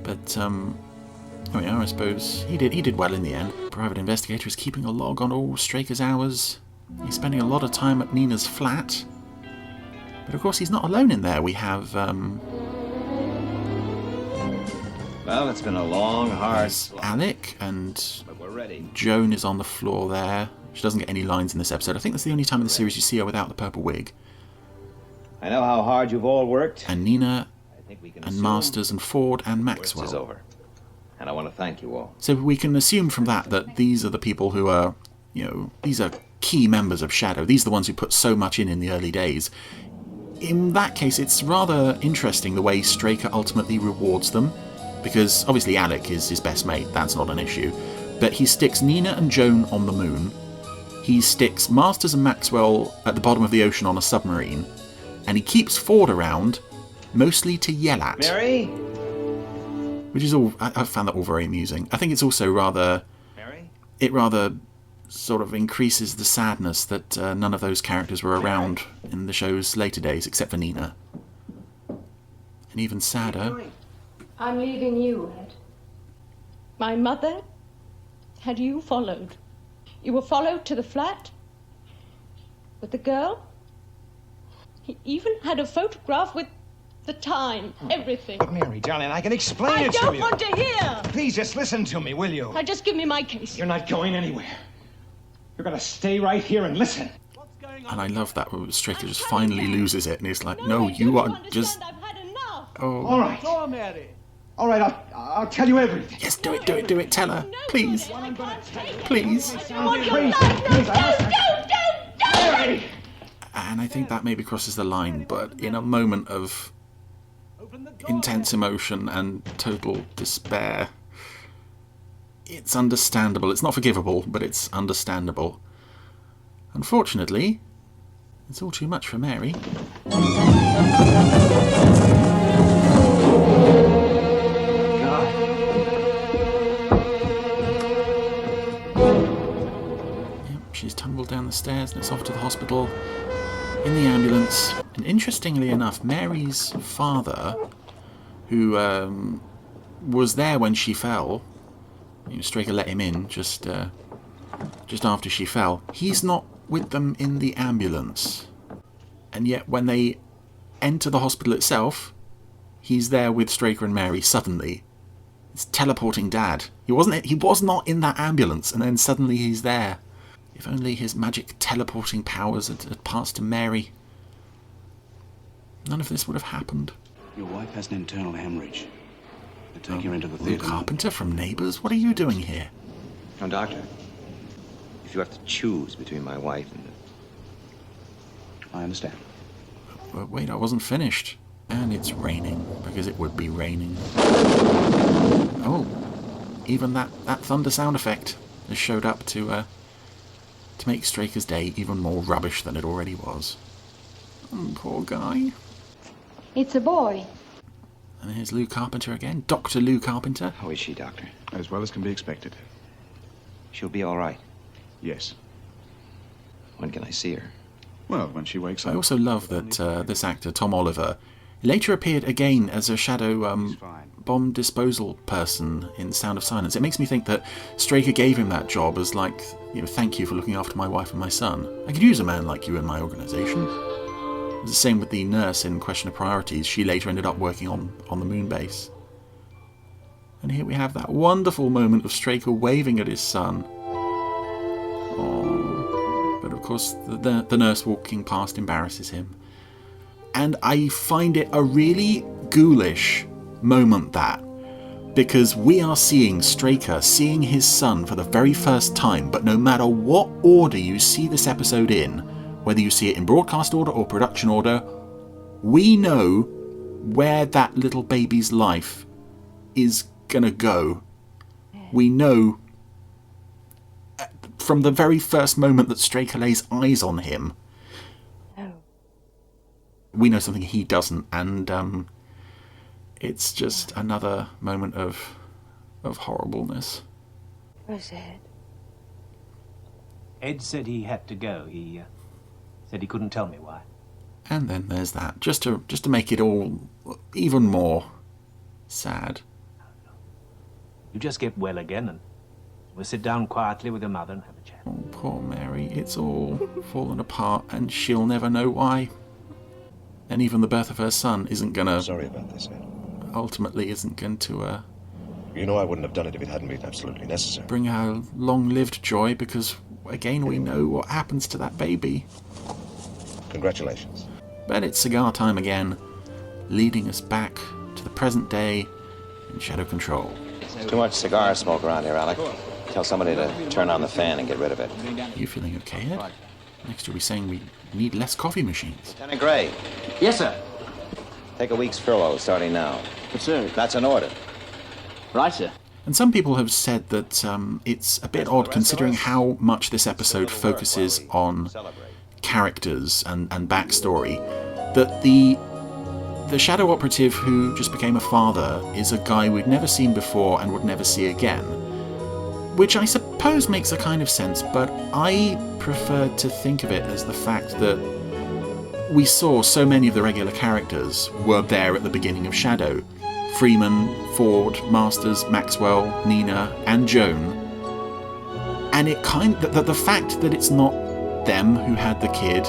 but I suppose he did well in the end. Private investigator is keeping a log on all Straker's hours. He's spending a lot of time at Nina's flat. But of course he's not alone in there. We have Well, it's been a long, hard slog. Alec, and But we're ready. Joan is on the floor there. She doesn't get any lines in this episode. I think that's the only time in the series you see her without the purple wig. I know how hard you've all worked. And Nina and assume Masters and Ford and Worst Maxwell. is over. And I want to thank you all. So we can assume from that these are the people who are, these are key members of Shadow. These are the ones who put so much in the early days. In that case, it's rather interesting the way Straker ultimately rewards them, because obviously Alec is his best mate, that's not an issue, but he sticks Nina and Joan on the moon, he sticks Masters and Maxwell at the bottom of the ocean on a submarine, and he keeps Ford around, mostly to yell at. Mary? Which is all, I found that all very amusing. I think it's also rather sort of increases the sadness that none of those characters were around in the show's later days, except for Nina. And even sadder... I'm leaving you, Ed. My mother had you followed. You were followed to the flat with the girl. He even had a photograph with the time, everything. But Mary, darling, I can explain I it to you. don't want to hear. Please, just listen to me, will you? Now, just give me my case. You're not going anywhere. You're going to stay right here and listen. And I love that when Straker just finally loses it, and he's like, no, you are just... Oh. All right. All right, I'll tell you everything. Yes, do it, tell her. Please. Please. And I think that maybe crosses the line, but in a moment of intense emotion and total despair, it's understandable. It's not forgivable, but it's understandable. Unfortunately, it's all too much for Mary. She's tumbled down the stairs and it's off to the hospital in the ambulance. And interestingly enough, Mary's father, who was there when she fell, Straker let him in just after she fell, he's not with them in the ambulance. And yet when they enter the hospital itself, he's there with Straker and Mary suddenly. It's teleporting Dad. He was not in that ambulance, and then suddenly he's there. If only his magic teleporting powers had passed to Mary. None of this would have happened. Your wife has an internal hemorrhage. They take her into the theatre. Carpenter from Neighbours? What are you doing here? No, Doctor. If you have to choose between my wife and... I understand. But wait, I wasn't finished. And it's raining, because it would be raining. Oh, even that thunder sound effect has showed up to make Straker's day even more rubbish than it already was. Poor guy. It's a boy. And here's Lou Carpenter again. Dr. Lou Carpenter. How is she, Doctor? As well as can be expected. She'll be all right. Yes. When can I see her? Well, when she wakes up. I also love that this actor, Tom Oliver, later appeared again as a shadow bomb disposal person in Sound of Silence. It makes me think that Straker gave him that job as like, thank you for looking after my wife and my son. I could use a man like you in my organisation. It's the same with the nurse in Question of Priorities. She later ended up working on the moon base. And here we have that wonderful moment of Straker waving at his son. Oh, but of course the nurse walking past embarrasses him. And I find it a really ghoulish moment, that, because we are seeing Straker seeing his son for the very first time, but no matter what order you see this episode in, whether you see it in broadcast order or production order, we know where that little baby's life is gonna go. We know from the very first moment that Straker lays eyes on him. We know something he doesn't, and it's just another moment of horribleness. Where's Ed? Ed said he had to go. He said he couldn't tell me why. And then there's that, just to make it all even more sad. You just get well again, and we'll sit down quietly with your mother and have a chat. Oh, poor Mary, it's all fallen apart, and she'll never know why. And even the birth of her son isn't gonna... Sorry about this, Ed. Ultimately isn't going to... You know I wouldn't have done it if it hadn't been absolutely necessary. Bring her long-lived joy, because, again, we know what happens to that baby. Congratulations. But it's cigar time again, leading us back to the present day in Shadow Control. Too much cigar smoke around here, Alec. Tell somebody to turn on the fan and get rid of it. Are you feeling okay, Ed? Next you'll be saying we need less coffee machines. Lieutenant Gray. Yes, sir. Take a week's furlough starting now. Yes, sir. That's an order. Right, sir. And some people have said that it's a bit odd, considering how much this episode focuses on characters and backstory, that the Shadow Operative who just became a father is a guy we'd never seen before and would never see again. which I suppose makes a kind of sense, but I prefer to think of it as the fact that we saw so many of the regular characters were there at the beginning of Shadow. Freeman, Ford, Masters, Maxwell, Nina, and Joan. And it the fact that it's not them who had the kid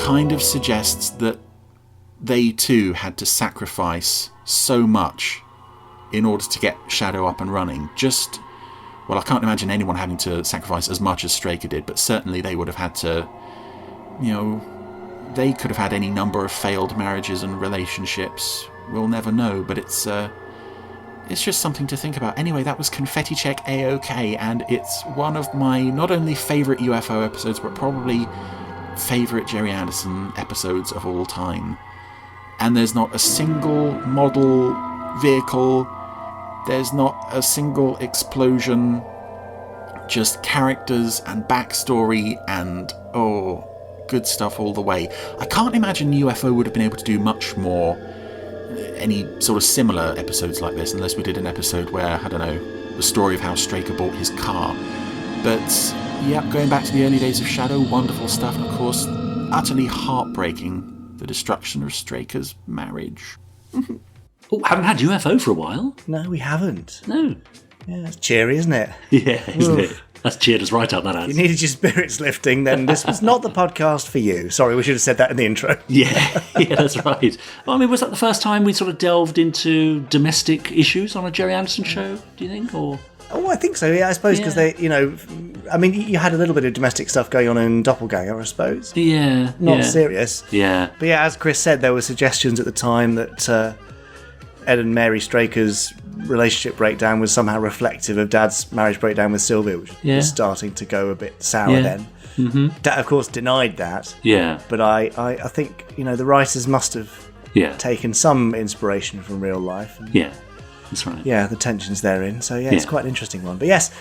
kind of suggests that they too had to sacrifice so much in order to get Shadow up and running. I can't imagine anyone having to sacrifice as much as Straker did, but certainly they would have had to, they could have had any number of failed marriages and relationships. We'll never know, but it's just something to think about. Anyway, that was Confetti Check A-OK, and it's one of my not only favourite UFO episodes, but probably favourite Gerry Anderson episodes of all time. And there's not a single model vehicle, there's not a single explosion, just characters and backstory and, good stuff all the way. I can't imagine UFO would have been able to do much more, any sort of similar episodes like this, unless we did an episode where, I don't know, the story of how Straker bought his car. But, yeah, going back to the early days of Shadow, wonderful stuff, and of course, utterly heartbreaking, the destruction of Straker's marriage. Haven't had UFO for a while. No, we haven't. No. Yeah, it's cheery, isn't it? Yeah, isn't it? That's cheered us right up, that has. If you needed your spirits lifting, then this was not the podcast for you. Sorry, we should have said that in the intro. Yeah, that's right. Well, I mean, was that the first time we sort of delved into domestic issues on a Gerry Anderson show, do you think? Or I think so, yeah, I suppose, because they, you had a little bit of domestic stuff going on in Doppelganger, I suppose. Yeah. Not serious. Yeah. But yeah, as Chris said, there were suggestions at the time that Ed and Mary Straker's relationship breakdown was somehow reflective of Dad's marriage breakdown with Sylvia, which was starting to go a bit sour then. Mm-hmm. Dad, of course, denied that. Yeah. But I think, the writers must have taken some inspiration from real life. And, that's right. Yeah, the tensions therein. So, it's quite an interesting one. But yes,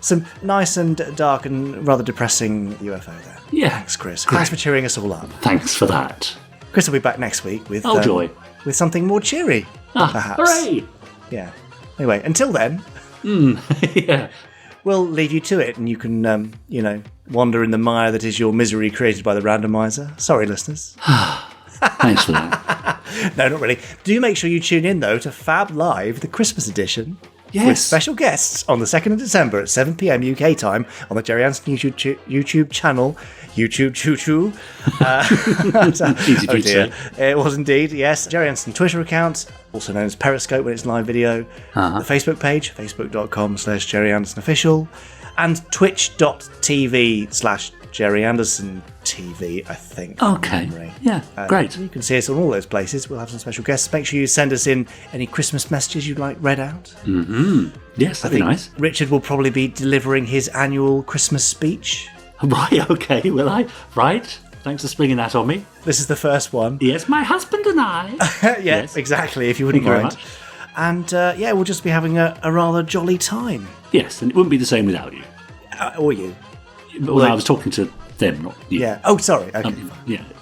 some nice and dark and rather depressing UFO there. Yeah. Thanks, Chris. Thanks for cheering us all up. Thanks for that. Chris will be back next week with joy. With something more cheery, perhaps. Hooray! Yeah. Anyway, until then, we'll leave you to it, and you can, wander in the mire that is your misery created by the randomizer. Sorry, listeners. Thanks for that. No, not really. Do make sure you tune in, though, to Fab Live, the Christmas edition. Yes. With special guests on the 2nd of December at 7 p.m. UK time on the Gerry Anderson YouTube channel. YouTube choo-choo. Easy for you to say. It was indeed, yes. Gerry Anderson Twitter account, also known as Periscope when it's live video. The Facebook page, facebook.com/Gerry Anderson Official. And twitch.tv/Gerry Anderson TV, I think. Okay. Yeah, great. You can see us on all those places. We'll have some special guests. Make sure you send us in any Christmas messages you'd like read out. Mm-hmm. Yes, that'd be nice. Richard will probably be delivering his annual Christmas speech. Right, okay, will I? Right. Thanks for springing that on me. This is the first one. Yes, my husband and I. Yes, exactly, if you wouldn't Thank you mind. very much. And we'll just be having a rather jolly time. Yes, and it wouldn't be the same without you. Or you. Well, I was talking to them, not you. Yeah. Oh, sorry. Okay.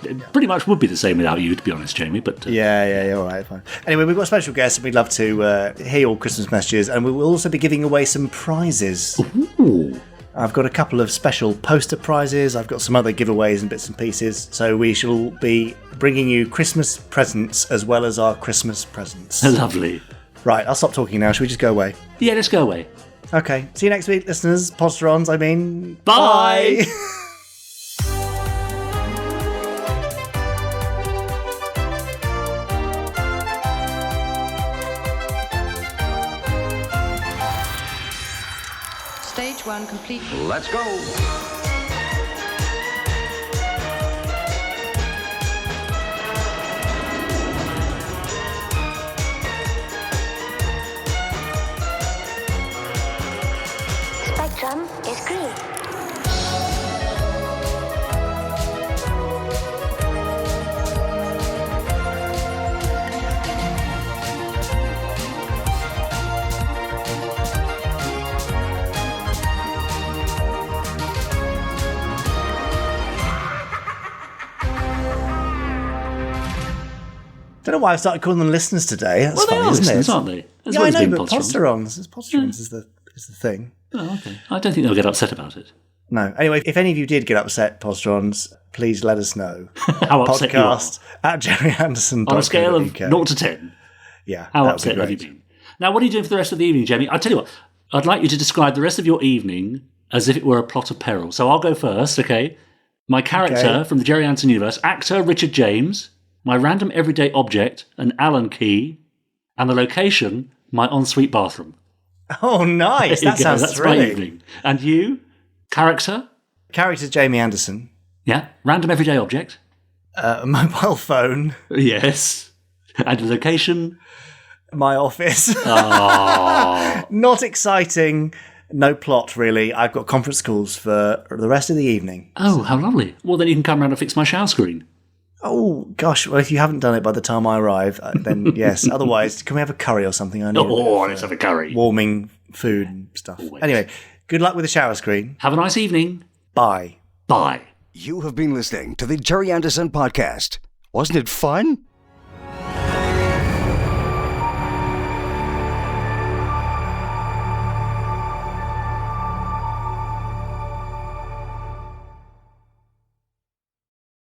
It pretty much would be the same without you, to be honest, Jamie. But yeah, all right, fine. Anyway, we've got special guests, and we'd love to hear your Christmas messages, and we will also be giving away some prizes. Ooh. I've got a couple of special poster prizes. I've got some other giveaways and bits and pieces. So we shall be bringing you Christmas presents as well as our Christmas presents. Lovely. Right, I'll stop talking now. Should we just go away? Yeah, let's go away. Okay. See you next week, listeners. Posterons, I mean. Bye! Stage 1 complete. Let's go. Spectrum is green. Don't know why I started calling them listeners today. That's well, funny, they are isn't listeners, it? aren't they? Yeah, I know, but Posterons is the thing. Oh, okay. I don't think they'll get upset about it. No. Anyway, if any of you did get upset, Postrons, please let us know. How upset you are. Podcast at jerryanderson.co.uk. On a scale of 0 to 10. Yeah. How upset have you been? Now, what are you doing for the rest of the evening, Jamie? I'll tell you what. I'd like you to describe the rest of your evening as if it were a plot of peril. So I'll go first, okay? My character from the Gerry Anderson universe, actor Richard James, my random everyday object, an Allen key, and the location, my ensuite bathroom. Oh, nice. That sounds That's thrilling. my evening. And you? Character? Character Jamie Anderson. Yeah. Random everyday object? Mobile phone. Yes. And the location? My office. Oh. Not exciting. No plot, really. I've got conference calls for the rest of the evening. Oh, how lovely. Well, then you can come round and fix my shower screen. Oh, gosh. Well, if you haven't done it by the time I arrive, then yes. Otherwise, can we have a curry or something? Let's have a curry. Warming food and stuff. Always. Anyway, good luck with the shower screen. Have a nice evening. Bye. Bye. You have been listening to the Gerry Anderson Podcast. Wasn't it fun?